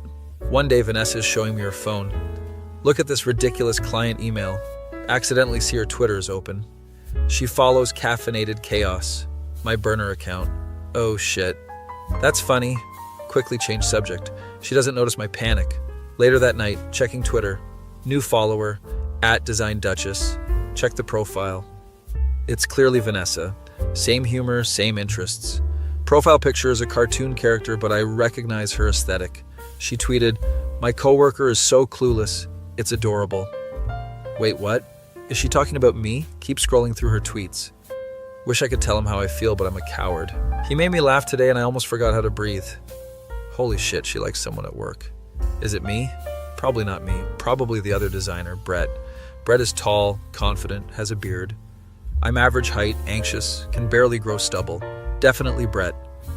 A: One day Vanessa is showing me her phone. Look at this ridiculous client email. Accidentally see her Twitter is open. She follows Caffeinated Chaos, my burner account. Oh shit. That's funny. Quickly change subject. She doesn't notice my panic. Later that night, checking Twitter. New follower, @DesignDuchess. Check the profile. It's clearly Vanessa. Same humor, same interests. Profile picture is a cartoon character, but I recognize her aesthetic. She tweeted, "My coworker is so clueless. It's adorable." Wait, what? Is she talking about me? Keep scrolling through her tweets. Wish I could tell him how I feel, but I'm a coward. He made me laugh today and I almost forgot how to breathe. Holy shit, she likes someone at work. Is it me? Probably not me. Probably the other designer, Brett. Brett is tall, confident, has a beard. I'm average height, anxious, can barely grow stubble. Definitely Brett.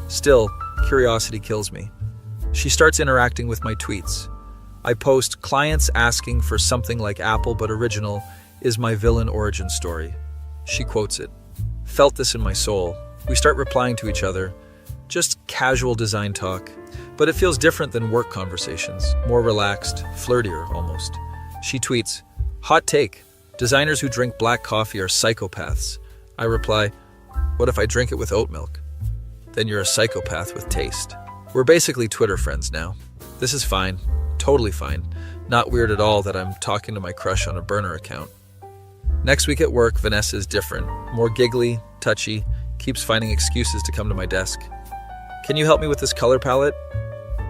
A: Still, Curiosity kills me. She starts interacting with my tweets. I post, "Clients asking for something like Apple but original is my villain origin story." She quotes it. Felt this in my soul. We start replying to each other. Just casual design talk. But it feels different than work conversations. More relaxed, flirtier almost. She tweets, "Hot take. Designers who drink black coffee are psychopaths." I reply, "What if I drink it with oat milk?" "Then you're a psychopath with taste." We're basically Twitter friends now. This is fine. Totally fine. Not weird at all that I'm talking to my crush on a burner account. Next week at work, Vanessa is different. More giggly, touchy, keeps finding excuses to come to my desk. "Can you help me with this color palette?"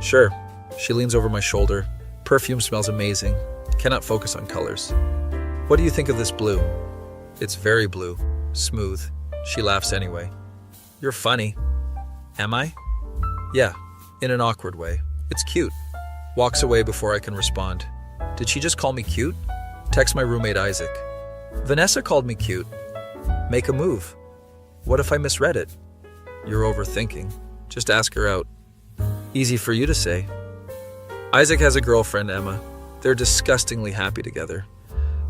A: "Sure." She leans over my shoulder. Perfume smells amazing. Cannot focus on colors. "What do you think of this blue?" "It's very blue. Smooth." She laughs anyway. "You're funny." "Am I?" "Yeah, in an awkward way. It's cute." Walks away before I can respond. Did she just call me cute? Text my roommate Isaac. "Vanessa called me cute." Make a move. What if I misread it? "You're overthinking. Just ask her out." Easy for you to say. Isaac has a girlfriend, Emma. They're disgustingly happy together.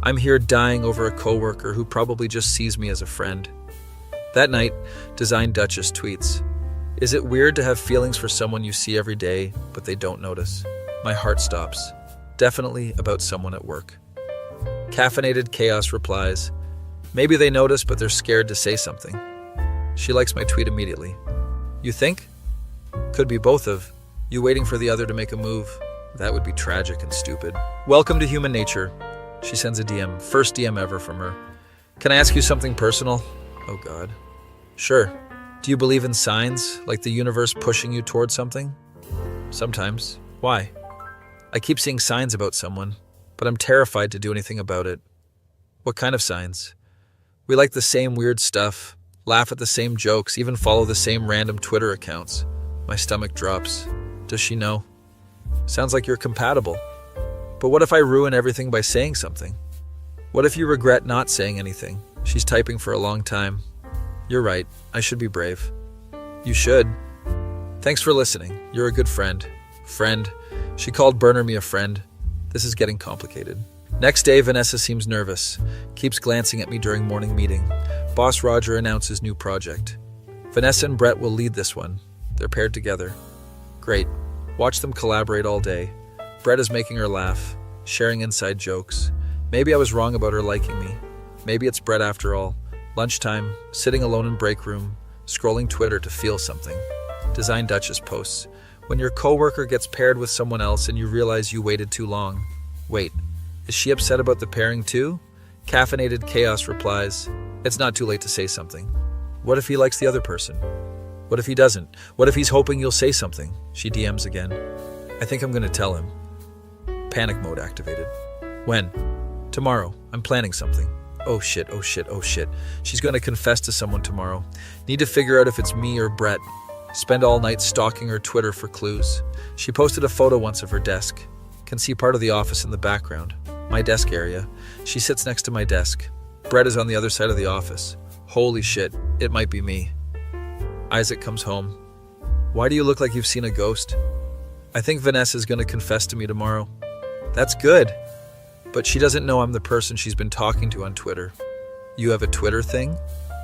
A: I'm here dying over a coworker who probably just sees me as a friend. That night, Design Duchess tweets, "Is it weird to have feelings for someone you see every day, but they don't notice?" My heart stops. Definitely about someone at work. Caffeinated Chaos replies, "Maybe they notice, but they're scared to say something." She likes my tweet immediately. "You think?" Could be both of, you waiting for the other to make a move. That would be tragic and stupid. "Welcome to human nature." She sends a DM, first DM ever from her. "Can I ask you something personal?" Oh God. "Sure. Do you believe in signs, like the universe pushing you towards something?" "Sometimes. Why?" "I keep seeing signs about someone, but I'm terrified to do anything about it." "What kind of signs?" "We like the same weird stuff, laugh at the same jokes, even follow the same random Twitter accounts." My stomach drops. Does she know? Sounds like you're compatible. But what if I ruin everything by saying something? What if you regret not saying anything? She's typing for a long time. You're right. I should be brave. You should. Thanks for listening. You're a good friend. Friend. She called Burner me a friend. This is getting complicated. Next day, Vanessa seems nervous. Keeps glancing at me during morning meeting. Boss Roger announces new project. Vanessa and Brett will lead this one. They're paired together. Great. Watch them collaborate all day. Brett is making her laugh, sharing inside jokes. Maybe I was wrong about her liking me. Maybe it's Brett after all. Lunchtime, sitting alone in break room, scrolling Twitter to feel something. Design Duchess posts. When your coworker gets paired with someone else and you realize you waited too long. Wait, is she upset about the pairing too? Caffeinated Chaos replies, "It's not too late to say something." What if he likes the other person? What if he doesn't? What if he's hoping you'll say something? She DMs again. I think I'm going to tell him. Panic mode activated. When? Tomorrow. I'm planning something. Oh shit, oh shit, oh shit. She's going to confess to someone tomorrow. Need to figure out if it's me or Brett. Spend all night stalking her Twitter for clues. She posted a photo once of her desk. Can see part of the office in the background. My desk area. She sits next to my desk. Brett is on the other side of the office. Holy shit, it might be me. Isaac comes home. Why do you look like you've seen a ghost? I think Vanessa's going to confess to me tomorrow. That's good. But she doesn't know I'm the person she's been talking to on Twitter. You have a Twitter thing?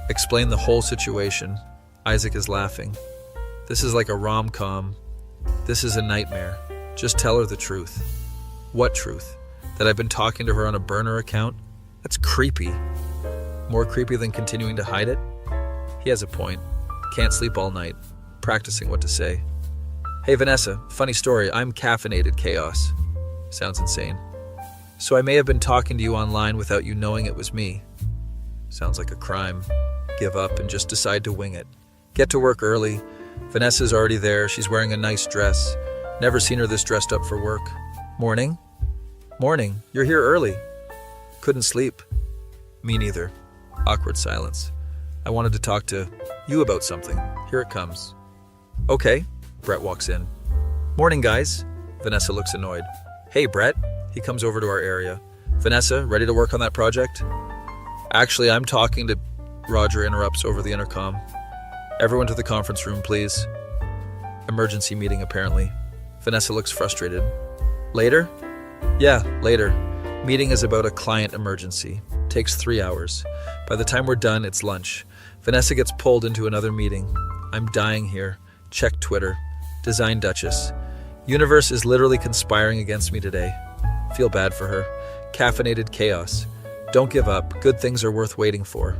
A: Explain the whole situation. Isaac is laughing. This is like a rom-com. This is a nightmare. Just tell her the truth. What truth? That I've been talking to her on a burner account? That's creepy. More creepy than continuing to hide it? He has a point. Can't sleep all night. Practicing what to say. Hey Vanessa, funny story. I'm Caffeinated Chaos. Sounds insane. So I may have been talking to you online without you knowing it was me. Sounds like a crime. Give up and just decide to wing it. Get to work early. Vanessa's already there. She's wearing a nice dress. Never seen her this dressed up for work. Morning? Morning. You're here early. Couldn't sleep. Me neither. Awkward silence. I wanted to talk to you about something. Here it comes. Okay. Brett walks in. Morning, guys. Vanessa looks annoyed. Hey, Brett. He comes over to our area. Vanessa, ready to work on that project? Actually, I'm talking to... Roger interrupts over the intercom. Everyone to the conference room, please. Emergency meeting, apparently. Vanessa looks frustrated. Later? Yeah, later. Meeting is about a client emergency. Takes 3 hours. By the time we're done, it's lunch. Vanessa gets pulled into another meeting. I'm dying here. Check Twitter. Design Duchess. Universe is literally conspiring against me today. Feel bad for her. Caffeinated chaos. Don't give up. Good things are worth waiting for.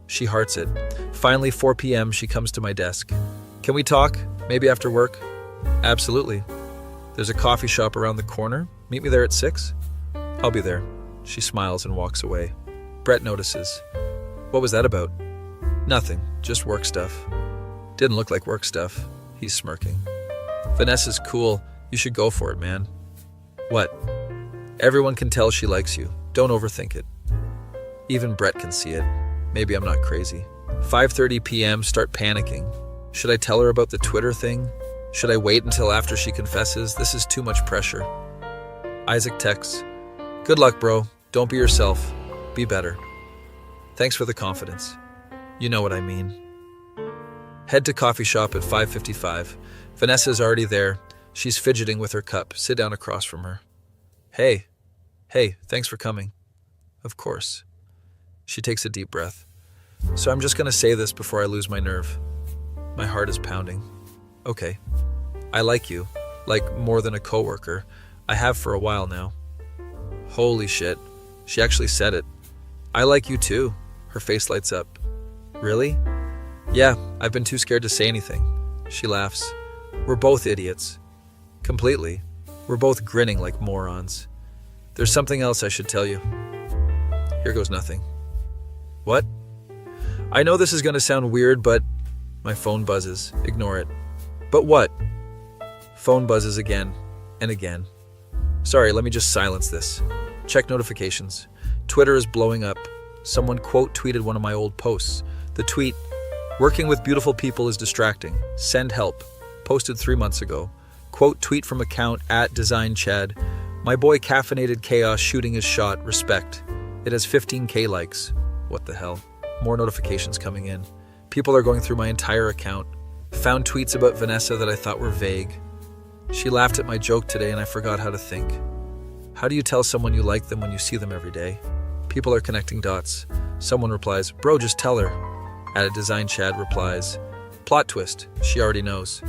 A: She hearts it. Finally, 4 p.m., she comes to my desk. Can we talk? Maybe after work? Absolutely. There's a coffee shop around the corner. Meet me there at 6? I'll be there. She smiles and walks away. Brett notices. What was that about? Nothing. Just work stuff. Didn't look like work stuff. He's smirking. Vanessa's cool. You should go for it, man. What? Everyone can tell she likes you. Don't overthink it. Even Brett can see it. Maybe I'm not crazy. 5:30 p.m. Start panicking. Should I tell her about the Twitter thing? Should I wait until after she confesses? This is too much pressure. Isaac texts. Good luck, bro. Don't be yourself. Be better. Thanks for the confidence. You know what I mean. Head to coffee shop at 5:55. Vanessa's already there. She's fidgeting with her cup. Sit down across from her. Hey, thanks for coming. Of course. She takes a deep breath. So I'm just going to say this before I lose my nerve. My heart is pounding. Okay. I like you. Like more than a coworker. I have for a while now. Holy shit. She actually said it. I like you too. Her face lights up. Really? Yeah, I've been too scared to say anything. She laughs. We're both idiots. Completely. We're both grinning like morons. There's something else I should tell you. Here goes nothing. What? I know this is going to sound weird, but... My phone buzzes. Ignore it. But what? Phone buzzes again and again. Sorry, let me just silence this. Check notifications. Twitter is blowing up. Someone quote tweeted one of my old posts. The tweet, working with beautiful people is distracting. Send help. Posted 3 months ago. Quote tweet from account @DesignChad. My boy Caffeinated Chaos shooting his shot. Respect. It has 15k likes. What the hell? More notifications coming in. People are going through my entire account. Found tweets about Vanessa that I thought were vague. She laughed at my joke today and I forgot how to think. How do you tell someone you like them when you see them every day? People are connecting dots. Someone replies, bro, just tell her. @DesignChad replies, plot twist, she already knows.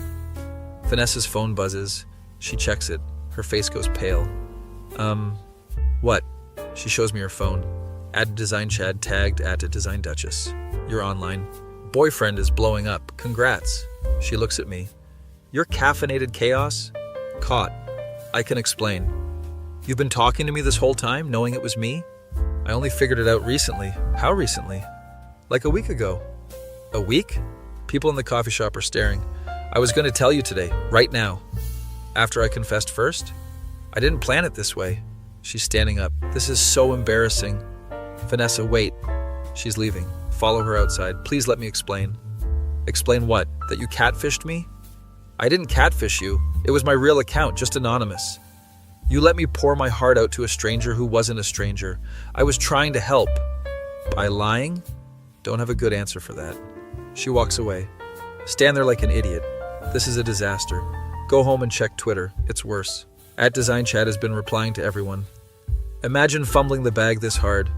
A: Vanessa's phone buzzes. She checks it. Her face goes pale. What? She shows me her phone. @DesignChad tagged @DesignDuchess. You're online. Boyfriend is blowing up. Congrats. She looks at me. You're Caffeinated Chaos? Caught. I can explain. You've been talking to me this whole time, knowing it was me? I only figured it out recently. How recently? Like a week ago. A week? People in the coffee shop are staring. I was going to tell you today, right now. After I confessed first? I didn't plan it this way. She's standing up. This is so embarrassing. Vanessa, wait. She's leaving. Follow her outside. Please let me explain. Explain what? That you catfished me? I didn't catfish you. It was my real account, just anonymous. You let me pour my heart out to a stranger who wasn't a stranger. I was trying to help. By lying? Don't have a good answer for that. She walks away. Stand there like an idiot. This is a disaster. Go home and check Twitter. It's worse. @DesignChad has been replying to everyone. Imagine fumbling the bag this hard.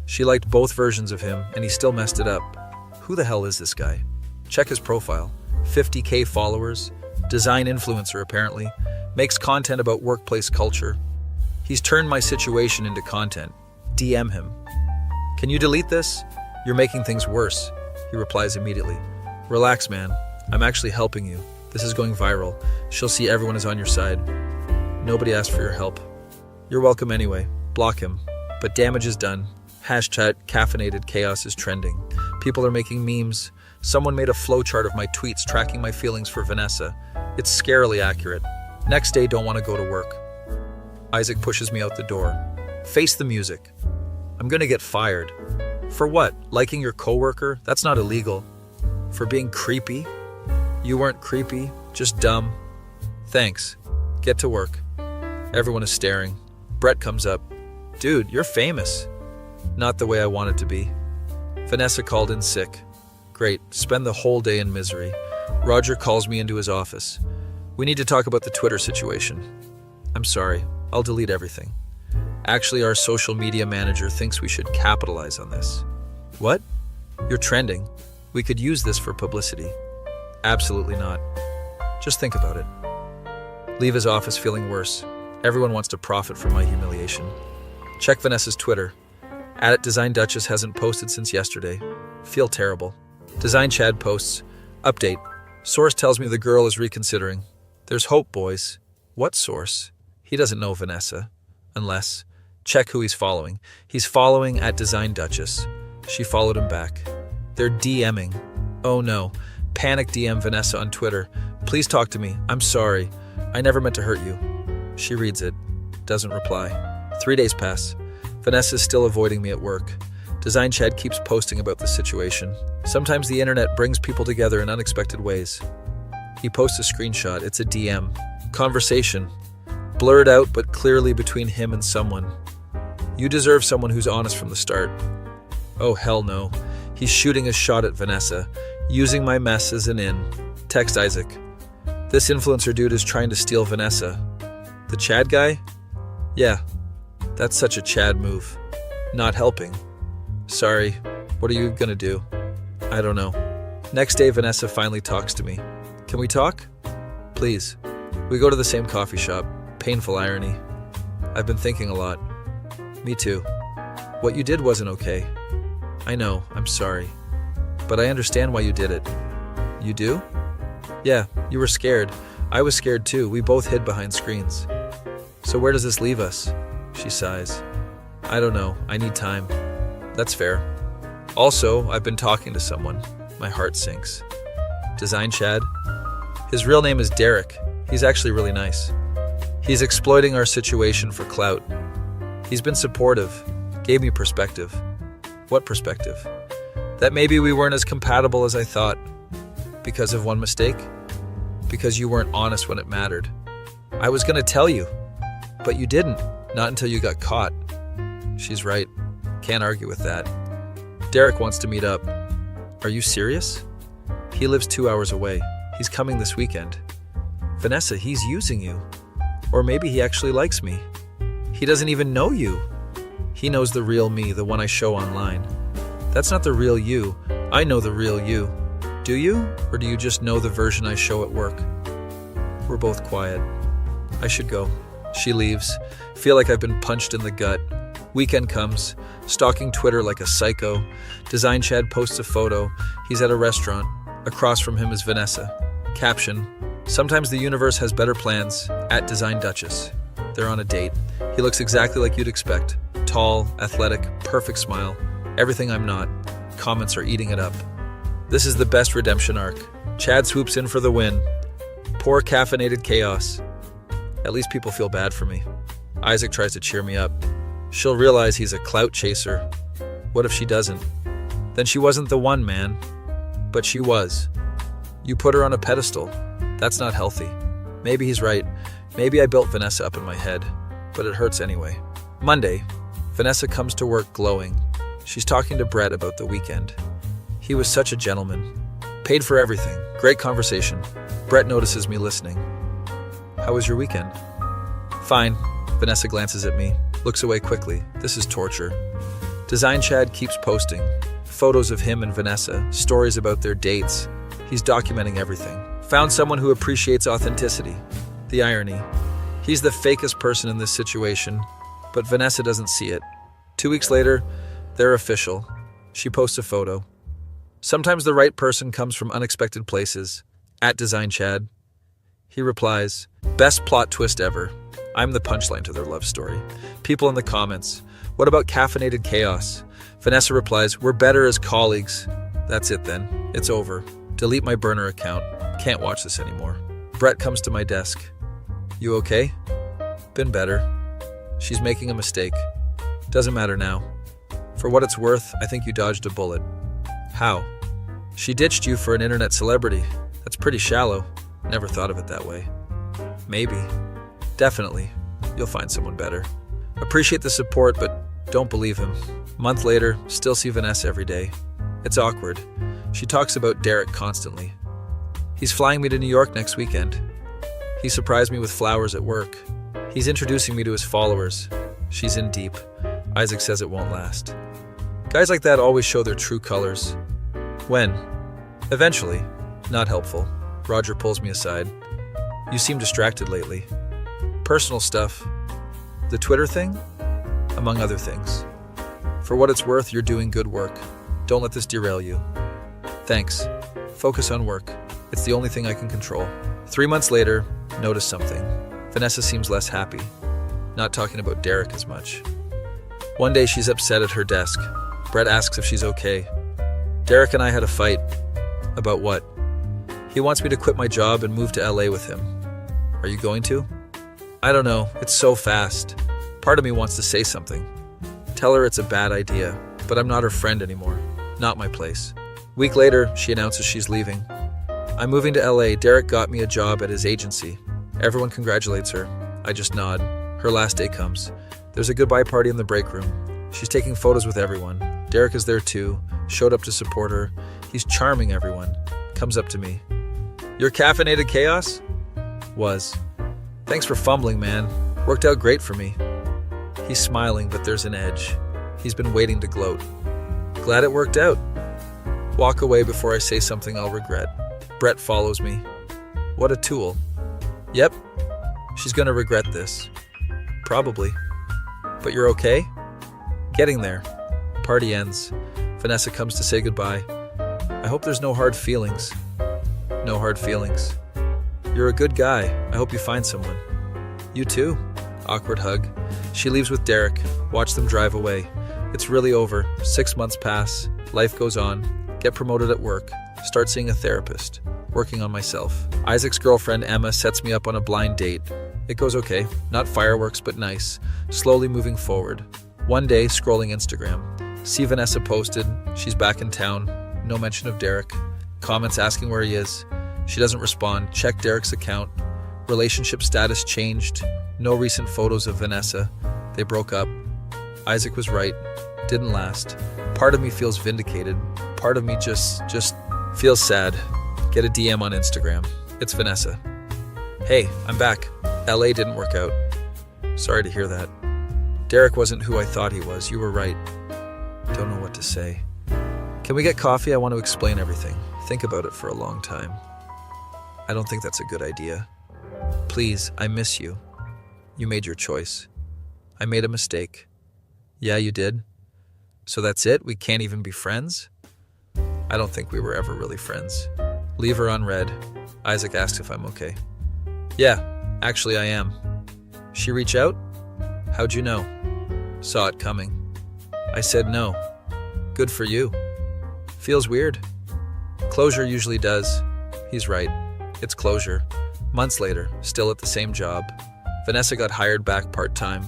A: She liked both versions of him, and he still messed it up. Who the hell is this guy? Check his profile. 50k followers. Design influencer, apparently. Makes content about workplace culture. He's turned my situation into content. DM him. Can you delete this? You're making things worse. He replies immediately. Relax, man. I'm actually helping you. This is going viral. She'll see everyone is on your side. Nobody asked for your help. You're welcome anyway. Block him. But damage is done. #Caffeinated Chaos is trending. People are making memes. Someone made a flowchart of my tweets tracking my feelings for Vanessa. It's scarily accurate. Next day, don't want to go to work. Isaac pushes me out the door. Face the music. I'm gonna get fired. For what? Liking your coworker? That's not illegal. For being creepy? You weren't creepy, just dumb. Thanks. Get to work. Everyone is staring. Brett comes up. Dude, you're famous. Not the way I want it to be. Vanessa called in sick. Great, spend the whole day in misery. Roger calls me into his office. We need to talk about the Twitter situation. I'm sorry, I'll delete everything. Actually, our social media manager thinks we should capitalize on this. What? You're trending. We could use this for publicity. Absolutely not. Just think about it. Leave his office feeling worse. Everyone wants to profit from my humiliation. Check Vanessa's Twitter. @DesignDuchess hasn't posted since yesterday. Feel terrible. Design Chad posts. Update. Source tells me the girl is reconsidering. There's hope, boys. What source? He doesn't know Vanessa. Unless. Check who he's following. He's following @DesignDuchess. She followed him back. They're DMing. Oh no. Panic DM Vanessa on Twitter. Please talk to me. I'm sorry. I never meant to hurt you. She reads it. Doesn't reply. 3 days pass. Vanessa's still avoiding me at work. Design Chad keeps posting about the situation. Sometimes the internet brings people together in unexpected ways. He posts a screenshot. It's a DM. Conversation. Blurred out but clearly between him and someone. You deserve someone who's honest from the start. Oh hell no. He's shooting a shot at Vanessa. Using my mess as an in. Text Isaac. This influencer dude is trying to steal Vanessa. The Chad guy? Yeah. That's such a Chad move. Not helping. Sorry. What are you gonna do? I don't know. Next day, Vanessa finally talks to me. Can we talk? Please. We go to the same coffee shop. Painful irony. I've been thinking a lot. Me too. What you did wasn't okay. I know, I'm sorry. But I understand why you did it. You do? Yeah, you were scared. I was scared too. We both hid behind screens. So where does this leave us? She sighs. I don't know. I need time. That's fair. Also, I've been talking to someone. My heart sinks. Design Chad? His real name is Derek. He's actually really nice. He's exploiting our situation for clout. He's been supportive. Gave me perspective. What perspective? That maybe we weren't as compatible as I thought. Because of one mistake? Because you weren't honest when it mattered. I was gonna tell you, but you didn't. Not until you got caught. She's right. Can't argue with that. Derek wants to meet up. Are you serious? He lives 2 hours away. He's coming this weekend. Vanessa, he's using you. Or maybe he actually likes me. He doesn't even know you. He knows the real me, the one I show online. That's not the real you. I know the real you. Do you? Or do you just know the version I show at work? We're both quiet. I should go. She leaves. Feel like I've been punched in the gut. Weekend comes. Stalking Twitter like a psycho. Design Chad posts a photo. He's at a restaurant. Across from him is Vanessa. Caption. Sometimes the universe has better plans. @DesignDuchess. They're on a date. He looks exactly like you'd expect. Tall, athletic, perfect smile. Everything I'm not. Comments are eating it up. This is the best redemption arc. Chad swoops in for the win. Poor caffeinated chaos. At least people feel bad for me. Isaac tries to cheer me up. She'll realize he's a clout chaser. What if she doesn't? Then she wasn't the one, man. But she was. You put her on a pedestal. That's not healthy. Maybe he's right. Maybe I built Vanessa up in my head. But it hurts anyway. Monday. Vanessa comes to work glowing. She's talking to Brett about the weekend. He was such a gentleman. Paid for everything. Great conversation. Brett notices me listening. How was your weekend? Fine. Vanessa glances at me, looks away quickly. This is torture. Design Chad keeps posting. Photos of him and Vanessa, stories about their dates. He's documenting everything. Found someone who appreciates authenticity. The irony. He's the fakest person in this situation, but Vanessa doesn't see it. 2 weeks later, they're official. She posts a photo. Sometimes the right person comes from unexpected places. @Design Chad. He replies, best plot twist ever. I'm the punchline to their love story. People in the comments, what about caffeinated chaos? Vanessa replies, we're better as colleagues. That's it then. It's over. Delete my burner account. Can't watch this anymore. Brett comes to my desk. You okay? Been better. She's making a mistake. Doesn't matter now. For what it's worth, I think you dodged a bullet. How? She ditched you for an internet celebrity. That's pretty shallow. Never thought of it that way. Maybe. Definitely. You'll find someone better. Appreciate the support, but don't believe him. Month later, still see Vanessa every day. It's awkward. She talks about Derek constantly. He's flying me to New York next weekend. He surprised me with flowers at work. He's introducing me to his followers. She's in deep. Isaac says it won't last. Guys like that always show their true colors. When? Eventually. Not helpful. Roger pulls me aside. You seem distracted lately. Personal stuff. The Twitter thing? Among other things. For what it's worth, you're doing good work. Don't let this derail you. Thanks. Focus on work. It's the only thing I can control. 3 months later, notice something. Vanessa seems less happy. Not talking about Derek as much. One day she's upset at her desk. Brett asks if she's okay. Derek and I had a fight. About what? He wants me to quit my job and move to LA with him. Are you going to? I don't know. It's so fast. Part of me wants to say something. Tell her it's a bad idea, but I'm not her friend anymore. Not my place. Week later, she announces she's leaving. I'm moving to LA. Derek got me a job at his agency. Everyone congratulates her. I just nod. Her last day comes. There's a goodbye party in the break room. She's taking photos with everyone. Derek is there too. Showed up to support her. He's charming everyone. Comes up to me. Your caffeinated chaos? Was. Thanks for fumbling, man. Worked out great for me. He's smiling, but there's an edge. He's been waiting to gloat. Glad it worked out. Walk away before I say something I'll regret. Brett follows me. What a tool. Yep. She's gonna regret this. Probably. But you're okay? Getting there. Party ends. Vanessa comes to say goodbye. I hope there's no hard feelings. No hard feelings. You're a good guy. I hope you find someone. You too. Awkward hug. She leaves with Derek. Watch them drive away. It's really over. 6 months pass. Life goes on. Get promoted at work. Start seeing a therapist. Working on myself. Isaac's girlfriend Emma sets me up on a blind date. It goes okay. Not fireworks, but nice. Slowly moving forward. One day, scrolling Instagram. See Vanessa posted. She's back in town. No mention of Derek. Comments asking where he is. She doesn't respond. Check Derek's account. Relationship status changed. No recent photos of Vanessa. They broke up. Isaac was right. Didn't last. Part of me feels vindicated. Part of me just feels sad. Get a DM on Instagram. It's Vanessa. Hey, I'm back. LA didn't work out. Sorry to hear that. Derek wasn't who I thought he was. You were right. Don't know what to say. Can we get coffee? I want to explain everything. Think about it for a long time. I don't think that's a good idea. Please, I miss you. You made your choice. I made a mistake. Yeah, you did. So that's it? We can't even be friends? I don't think we were ever really friends. Leave her unread. Isaac asks if I'm okay. Yeah, actually I am. She reach out? How'd you know? Saw it coming. I said no. Good for you. Feels weird. Closure usually does. He's right. It's closure. Months later, still at the same job. Vanessa got hired back part-time.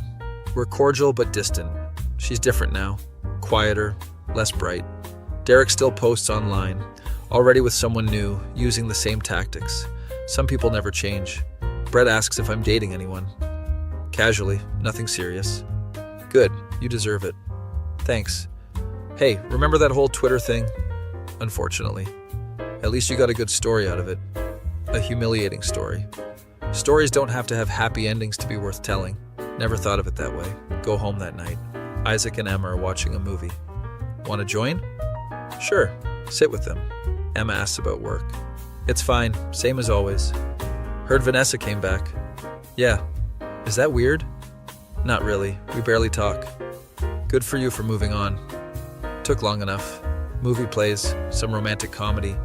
A: We're cordial but distant. She's different now. Quieter, less bright. Derek still posts online, already with someone new, using the same tactics. Some people never change. Brett asks if I'm dating anyone. Casually, nothing serious. Good, you deserve it. Thanks. Hey, remember that whole Twitter thing? Unfortunately. At least you got a good story out of it. A humiliating story. Stories don't have to have happy endings to be worth telling. Never thought of it that way. Go home that night. Isaac and Emma are watching a movie. Want to join? Sure. Sit with them. Emma asks about work. It's fine. Same as always. Heard Vanessa came back. Yeah. Is that weird? Not really. We barely talk. Good for you for moving on. Took long enough. Movie plays. Some romantic comedy.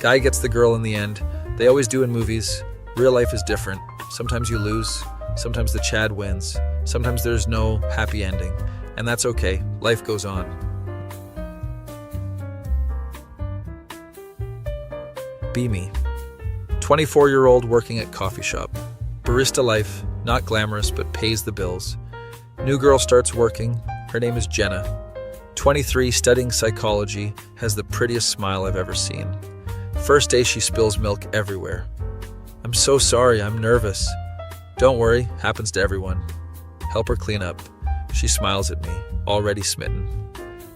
A: Guy gets the girl in the end. They always do in movies. Real life is different. Sometimes you lose. Sometimes the Chad wins. Sometimes there's no happy ending. And that's okay. Life goes on. Be me. 24-year-old working at coffee shop. Barista life, not glamorous, but pays the bills. New girl starts working. Her name is Jenna. 23, studying psychology, has the prettiest smile I've ever seen. First day she spills milk everywhere. I'm so sorry, I'm nervous. Don't worry, happens to everyone. Help her clean up. She smiles at me, already smitten.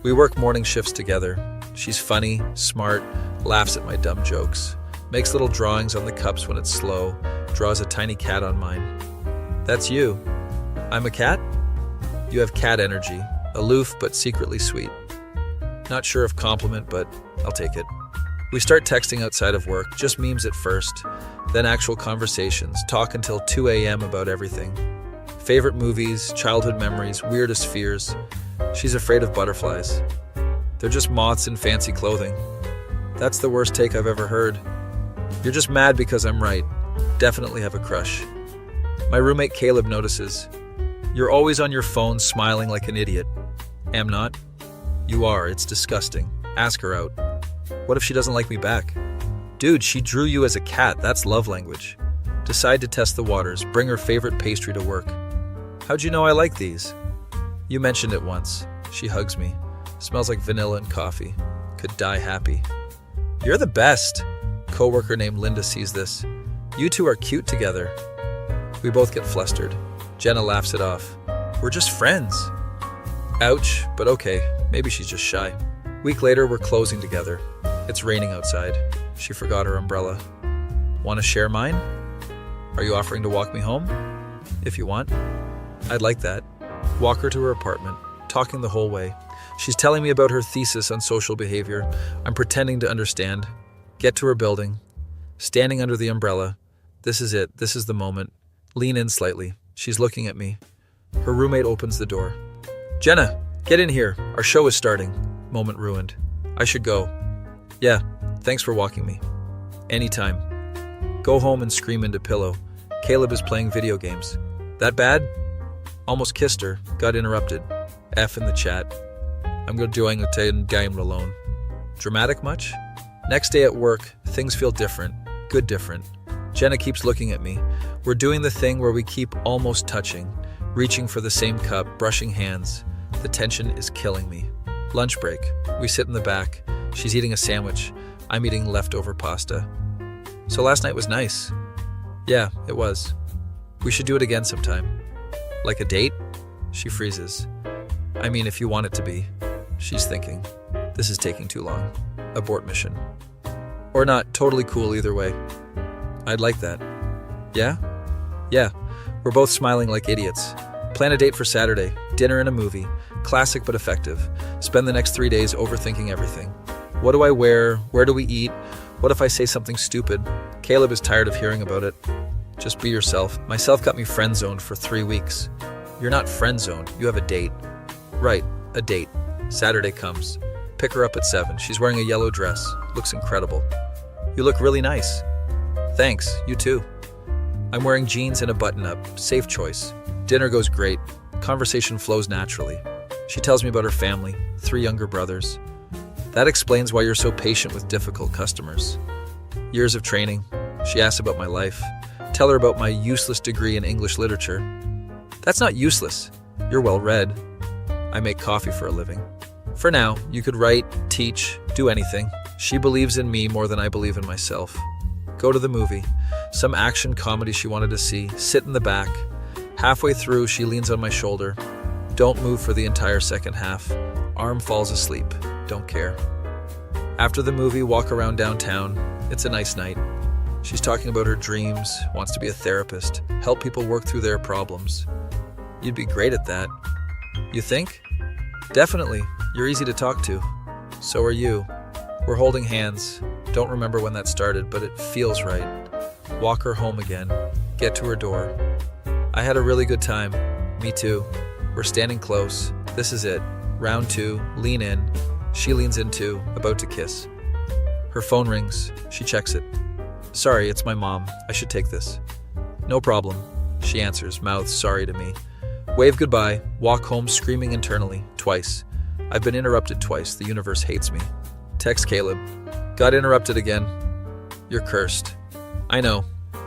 A: We work morning shifts together. She's funny, smart, laughs at my dumb jokes. makes little drawings on the cups when it's slow, draws a tiny cat on mine. That's you. I'm a cat? You have cat energy, aloof but secretly sweet. Not sure if compliment, but I'll take it. We start texting outside of work, just memes at first, then actual conversations, talk until 2 a.m. about everything. Favorite movies, childhood memories, weirdest fears. She's afraid of butterflies. They're just moths in fancy clothing. That's the worst take I've ever heard. You're just mad because I'm right. Definitely have a crush. My roommate Caleb notices. You're always on your phone smiling like an idiot. Am not? You are. It's disgusting. Ask her out. What if she doesn't like me back? Dude, she drew you as a cat. That's love language. Decide to test the waters. Bring her favorite pastry to work. How'd you know I like these? You mentioned it once. She hugs me. Smells like vanilla and coffee. Could die happy. You're the best. Coworker named Linda sees this. You two are cute together. We both get flustered. Jenna laughs it off. We're just friends. Ouch, but okay. Maybe she's just shy. Week later, we're closing together. It's raining outside. She forgot her umbrella. Want to share mine? Are you offering to walk me home? If you want. I'd like that. Walk her to her apartment, talking the whole way. She's telling me about her thesis on social behavior. I'm pretending to understand. Get to her building. Standing under the umbrella. This is it. This is the moment. Lean in slightly. She's looking at me. Her roommate opens the door. Jenna, get in here. Our show is starting. Moment ruined. I should go. Yeah, thanks for walking me. Anytime. Go home and scream into pillow. Caleb is playing video games. That bad? Almost kissed her. Got interrupted. F in the chat. I'm doing a game alone. Dramatic much? Next day at work, things feel different. Good different. Jenna keeps looking at me. We're doing the thing where we keep almost touching, reaching for the same cup, brushing hands. The tension is killing me. Lunch break. We sit in the back. She's eating a sandwich. I'm eating leftover pasta. So last night was nice. Yeah, it was. We should do it again sometime. Like a date? She freezes. I mean, if you want it to be. She's thinking. This is taking too long. Abort mission. Or not, totally cool either way. I'd like that. Yeah? Yeah. We're both smiling like idiots. Plan a date for Saturday. Dinner and a movie. Classic but effective. Spend the next 3 days overthinking everything. What do I wear? Where do we eat? What if I say something stupid? Caleb is tired of hearing about it. Just be yourself. Myself got me friend-zoned for 3 weeks. You're not friend-zoned. You have a date. Right, a date. Saturday comes. Pick her up at 7. She's wearing a yellow dress. Looks incredible. You look really nice. Thanks, you too. I'm wearing jeans and a button-up. Safe choice. Dinner goes great. Conversation flows naturally. She tells me about her family, 3 younger brothers. That explains why you're so patient with difficult customers. Years of training. She asks about my life. Tell her about my useless degree in English literature. That's not useless. You're well read. I make coffee for a living. For now, you could write, teach, do anything. She believes in me more than I believe in myself. Go to the movie. Some action comedy she wanted to see. Sit in the back. Halfway through, she leans on my shoulder. Don't move for the entire second half. Arm falls asleep. Don't care. After the movie, walk around downtown. It's a nice night. She's talking about her dreams, wants to be a therapist, help people work through their problems. You'd be great at that. You think? Definitely. You're easy to talk to. So are you. We're holding hands. Don't remember when that started, but it feels right. Walk her home again. Get to her door. I had a really good time. Me too. We're standing close. This is it. Round 2. Lean in. She leans in too, about to kiss. Her phone rings. She checks it. Sorry, it's my mom. I should take this. No problem. She answers, mouths sorry to me. Wave goodbye. Walk home screaming internally. Twice. I've been interrupted twice. The universe hates me. Text Caleb. Got interrupted again. You're cursed. I know.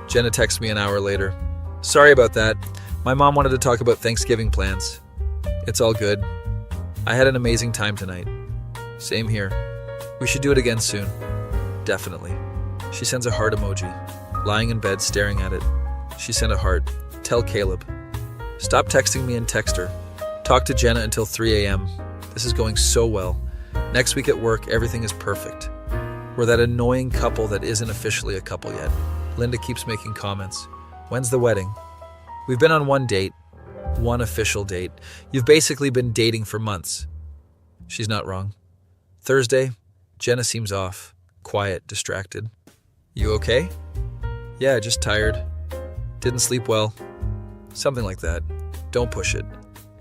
A: Jenna texts me an hour later. Sorry about that. My mom wanted to talk about Thanksgiving plans. It's all good. I had an amazing time tonight. Same here. We should do it again soon. Definitely. She sends a heart emoji. Lying in bed staring at it. She sent a heart. Tell Caleb. Stop texting me and text her. Talk to Jenna until 3 a.m. This is going so well. Next week at work, everything is perfect. We're that annoying couple that isn't officially a couple yet. Linda keeps making comments. When's the wedding? We've been on one date. One official date. You've basically been dating for months. She's not wrong. Thursday, Jenna seems off. Quiet, distracted. You okay? Yeah, just tired. Didn't sleep well. Something like that. Don't push it.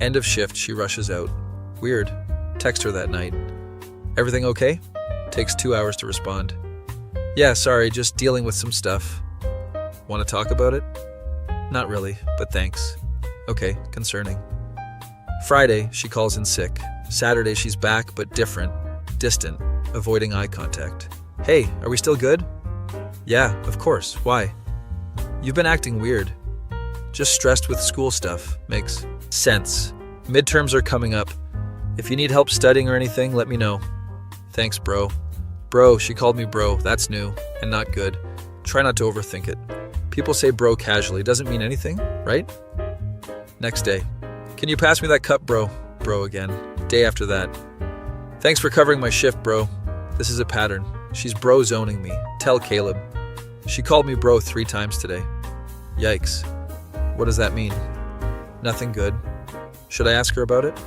A: End of shift, she rushes out. Weird. Text her that night. Everything okay? Takes 2 hours to respond. Yeah, sorry, just dealing with some stuff. Want to talk about it? Not really, but thanks. Okay, concerning. Friday, she calls in sick. Saturday, she's back, but different, distant, avoiding eye contact. Hey, are we still good? Yeah, of course. Why? You've been acting weird. Just stressed with school stuff. Makes sense. Midterms are coming up. If you need help studying or anything, let me know. Thanks, bro. Bro, she called me bro. That's new and not good. Try not to overthink it. People say bro casually. Doesn't mean anything, right? Next day. Can you pass me that cup, bro? Bro again. Day after that. Thanks for covering my shift, bro. This is a pattern. She's bro zoning me. Tell Caleb. She called me bro 3 times today. Yikes. What does that mean? Nothing good. Should I ask her about it?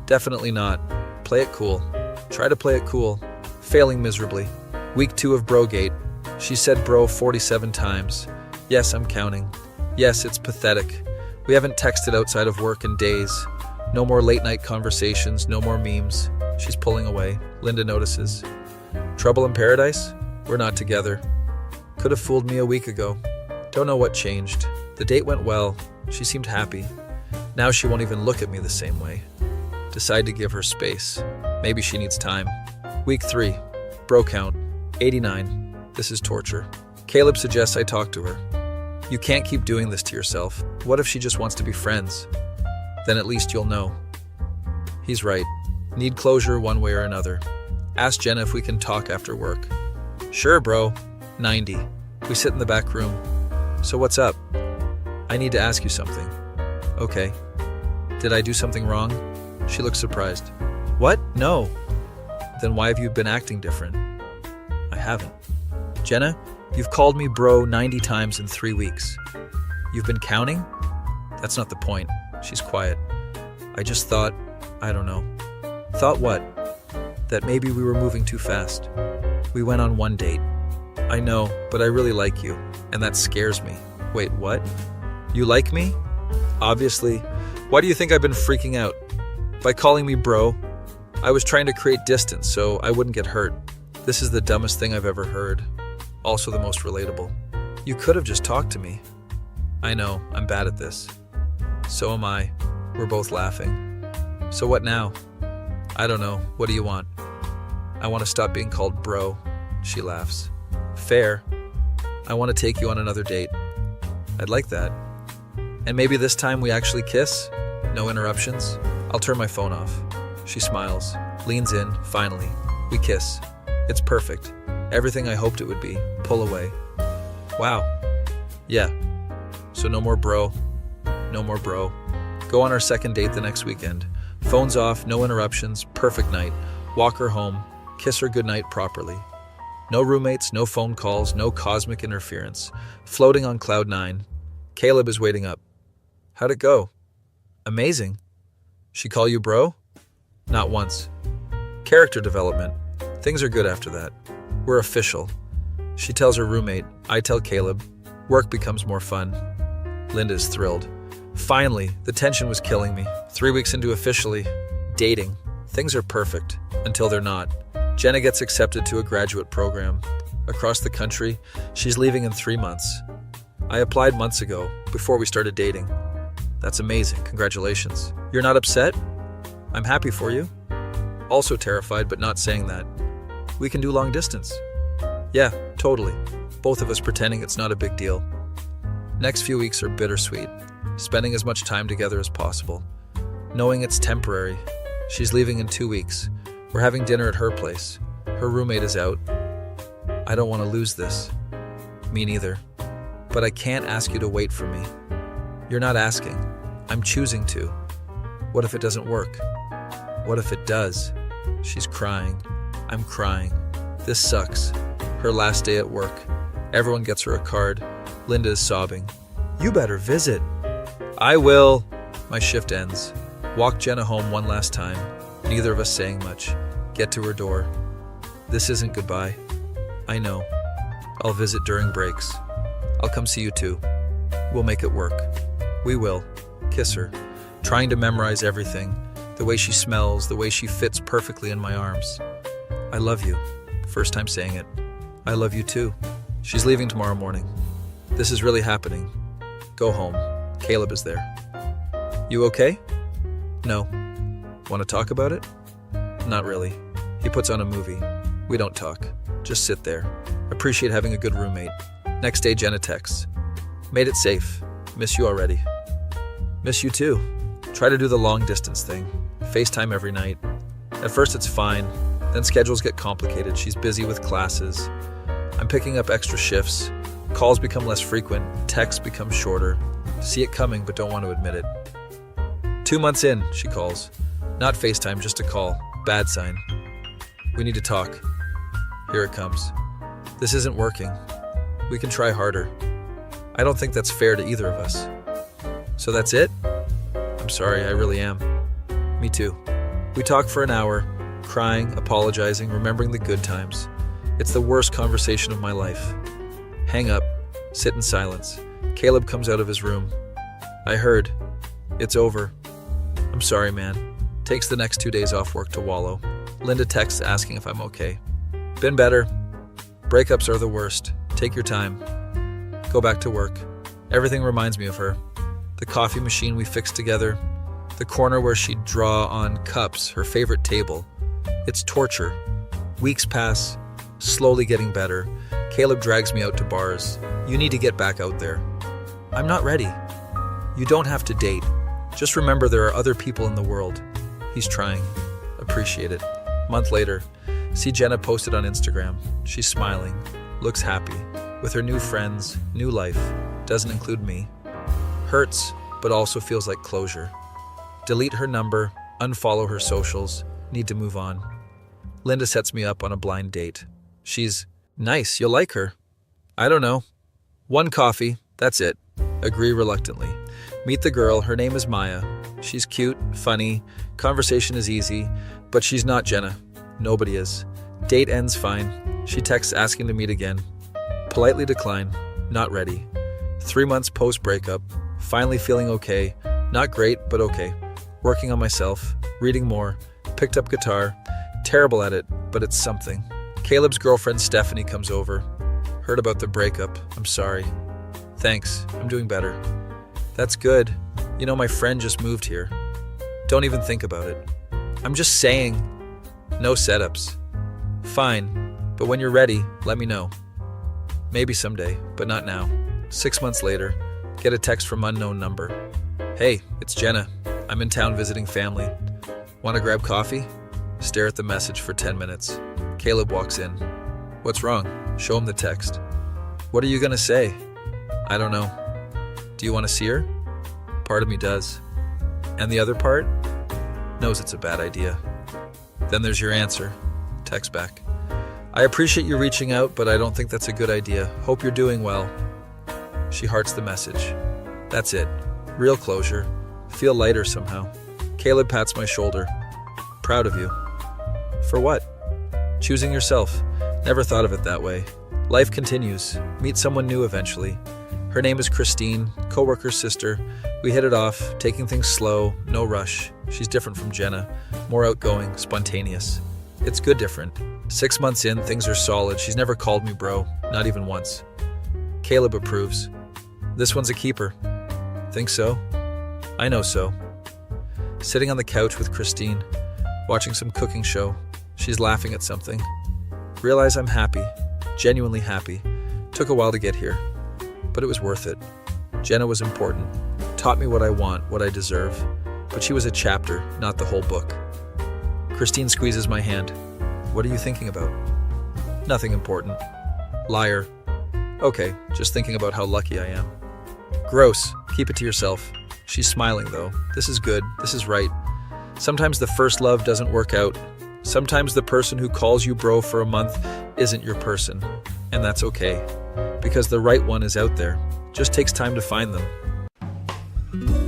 A: Definitely not. Play it cool. Try to play it cool. Failing miserably. Week 2 of Brogate. She said bro 47 times. Yes, I'm counting. Yes, it's pathetic. We haven't texted outside of work in days. No more late night conversations, no more memes. She's pulling away. Linda notices. Trouble in paradise? We're not together. Could have fooled me a week ago. Don't know what changed. The date went well. She seemed happy. Now she won't even look at me the same way. Decide to give her space. Maybe she needs time. Week 3. Bro count. 89. This is torture. Caleb suggests I talk to her. You can't keep doing this to yourself. What if she just wants to be friends? Then at least you'll know. He's right. Need closure one way or another. Ask Jenna if we can talk after work. Sure, bro. 90. We sit in the back room. So what's up? I need to ask you something. Okay. Did I do something wrong? She looks surprised. What? No. Then why have you been acting different? I haven't. Jenna, you've called me bro 90 times in 3 weeks. You've been counting? That's not the point. She's quiet. I just thought, I don't know. Thought what? That maybe we were moving too fast. We went on one date. I know, but I really like you, and that scares me. Wait, what? You like me? Obviously. Why do you think I've been freaking out? By calling me bro, I was trying to create distance so I wouldn't get hurt. This is the dumbest thing I've ever heard. Also the most relatable. You could have just talked to me. I know, I'm bad at this. So am I. We're both laughing. So what now? I don't know. What do you want? I want to stop being called bro. She laughs. Fair. I want to take you on another date. I'd like that. And maybe this time we actually kiss? No interruptions? I'll turn my phone off. She smiles, leans in, finally. We kiss. It's perfect. Everything I hoped it would be. Pull away. Wow. Yeah. So no more bro. No more bro. Go on our second date the next weekend. Phones off, no interruptions, perfect night. Walk her home. Kiss her goodnight properly. No roommates, no phone calls, no cosmic interference. Floating on cloud 9. Caleb is waiting up. How'd it go? Amazing. She call you bro? Not once. Character development. Things are good after that. We're official. She tells her roommate. I tell Caleb. Work becomes more fun. Linda's thrilled. Finally, the tension was killing me. 3 weeks into officially dating. Things are perfect. Until they're not. Jenna gets accepted to a graduate program. Across the country, she's leaving in 3 months. I applied months ago, before we started dating. That's amazing, congratulations. You're not upset? I'm happy for you. Also terrified, but not saying that. We can do long distance. Yeah, totally. Both of us pretending it's not a big deal. Next few weeks are bittersweet. Spending as much time together as possible. Knowing it's temporary. She's leaving in 2 weeks. We're having dinner at her place. Her roommate is out. I don't want to lose this. Me neither. But I can't ask you to wait for me. You're not asking. I'm choosing to. What if it doesn't work? What if it does? She's crying. I'm crying. This sucks. Her last day at work. Everyone gets her a card. Linda is sobbing. You better visit. I will. My shift ends. Walk Jenna home one last time. Neither of us saying much. Get to her door. This isn't goodbye. I know. I'll visit during breaks. I'll come see you too. We'll make it work. We will. Kiss her. Trying to memorize everything. The way she smells, the way she fits perfectly in my arms. I love you. First time saying it. I love you too. She's leaving tomorrow morning. This is really happening. Go home. Caleb is there. You okay? No. Want to talk about it? Not really. He puts on a movie. We don't talk. Just sit there. Appreciate having a good roommate. Next day, Jenna texts. Made it safe. Miss you already. Miss you too. Try to do the long distance thing. FaceTime every night. At first it's fine. Then schedules get complicated. She's busy with classes. I'm picking up extra shifts. Calls become less frequent. Texts become shorter. See it coming, but don't want to admit it. 2 months in, she calls. Not FaceTime, just a call. Bad sign. We need to talk. Here it comes. This isn't working. We can try harder. I don't think that's fair to either of us. So that's it? I'm sorry, I really am. Me too. We talk for an hour, crying, apologizing, remembering the good times. It's the worst conversation of my life. Hang up. Sit in silence. Caleb comes out of his room. I heard. It's over. I'm sorry, man. Takes the next 2 days off work to wallow. Linda texts asking if I'm okay. Been better. Breakups are the worst. Take your time. Go back to work. Everything reminds me of her. The coffee machine we fixed together. The corner where she'd draw on cups, her favorite table. It's torture. Weeks pass, slowly getting better. Caleb drags me out to bars. You need to get back out there. I'm not ready. You don't have to date. Just remember there are other people in the world. He's trying. Appreciate it. Month later, see Jenna posted on Instagram. She's smiling, looks happy, with her new friends, new life. Doesn't include me. Hurts, but also feels like closure. Delete her number, unfollow her socials, need to move on. Linda sets me up on a blind date. She's nice, you'll like her. I don't know. 1 coffee, that's it. Agree reluctantly. Meet the girl, her name is Maya. She's cute, funny, conversation is easy, but she's not Jenna. Nobody is. Date ends fine. She texts asking to meet again. Politely decline. Not ready. 3 months post-breakup. Finally feeling okay. Not great, but okay. Working on myself. Reading more. Picked up guitar. Terrible at it, but it's something. Caleb's girlfriend Stephanie comes over. Heard about the breakup. I'm sorry. Thanks. I'm doing better. That's good. You know, my friend just moved here. Don't even think about it. I'm just saying. No setups. Fine. But when you're ready, let me know. Maybe someday, but not now. 6 months later, get a text from unknown number. Hey, it's Jenna. I'm in town visiting family. Want to grab coffee? Stare at the message for 10 minutes. Caleb walks in. What's wrong? Show him the text. What are you going to say? I don't know. Do you want to see her? Part of me does. And the other part? Knows it's a bad idea. Then there's your answer. Text back. I appreciate you reaching out, but I don't think that's a good idea. Hope you're doing well. She hearts the message. That's it. Real closure. Feel lighter somehow. Caleb pats my shoulder. Proud of you. For what? Choosing yourself. Never thought of it that way. Life continues. Meet someone new eventually. Her name is Christine, coworker's sister. We hit it off, taking things slow, no rush. She's different from Jenna, more outgoing, spontaneous. It's good different. 6 months in, things are solid. She's never called me bro, not even once. Caleb approves. This one's a keeper. Think so? I know so. Sitting on the couch with Christine, watching some cooking show. She's laughing at something. Realize I'm happy, genuinely happy. Took a while to get here, but it was worth it. Jenna was important, taught me what I want, what I deserve, but she was a chapter, not the whole book. Christine squeezes my hand. What are you thinking about? Nothing important. Liar. Okay, just thinking about how lucky I am. Gross. Keep it to yourself. She's smiling though. This is good. This is right. Sometimes the first love doesn't work out. Sometimes the person who calls you bro for a month isn't your person, and that's okay, because the right one is out there. Just takes time to find them.